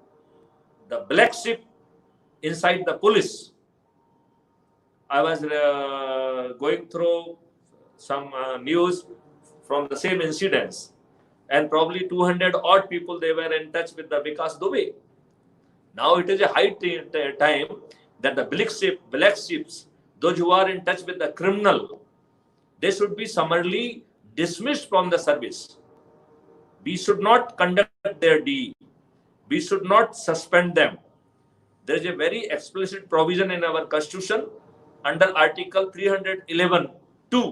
the black sheep inside the police. I was going through some news from the same incidents, and probably 200 odd people, they were in touch with the Vikas Dubey. Now it is a high time that the black sheeps, those who are in touch with the criminal, they should be summarily dismissed from the service. We should not conduct their DE. We should not suspend them. There is a very explicit provision in our constitution under Article 311 2,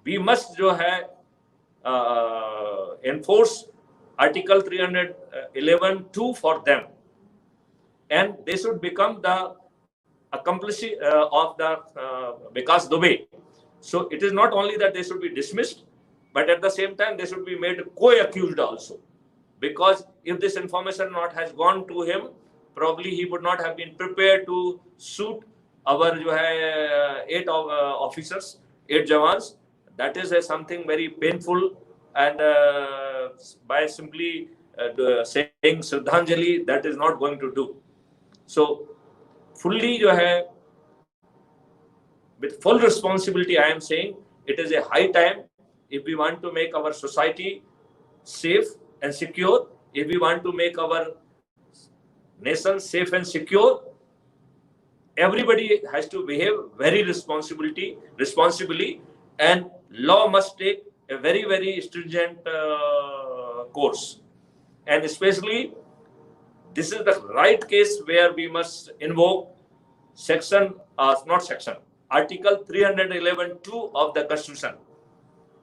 we must जो है enforce Article 311(2) for them, and they should become the accomplice of the Vikas Dubey. So it is not only that they should be dismissed, but at the same time they should be made co-accused also, because if this information not has gone to him, probably he would not have been prepared to shoot our जो है 8 officers, 8 jawans. That is something very painful, and by simply saying Shraddhanjali, that is not going to do. So fully जो है, with full responsibility, I am saying it is a high time, if we want to make our society safe and secure, if we want to make our nation safe and secure, everybody has to behave very responsibly, and law must take a very, very stringent course. And especially, this is the right case where we must invoke Article 311(2) of the Constitution.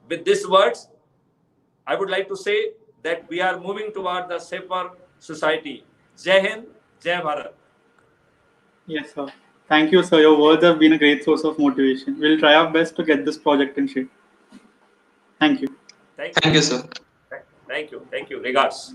With these words, I would like to say that we are moving toward the safer society. Jai Hind, Jai Bharat. Yes, sir. Thank you, sir. Your words have been a great source of motivation. We'll try our best to get this project in shape. Thank you. Thank you. Thank you, sir. Thank you. Regards.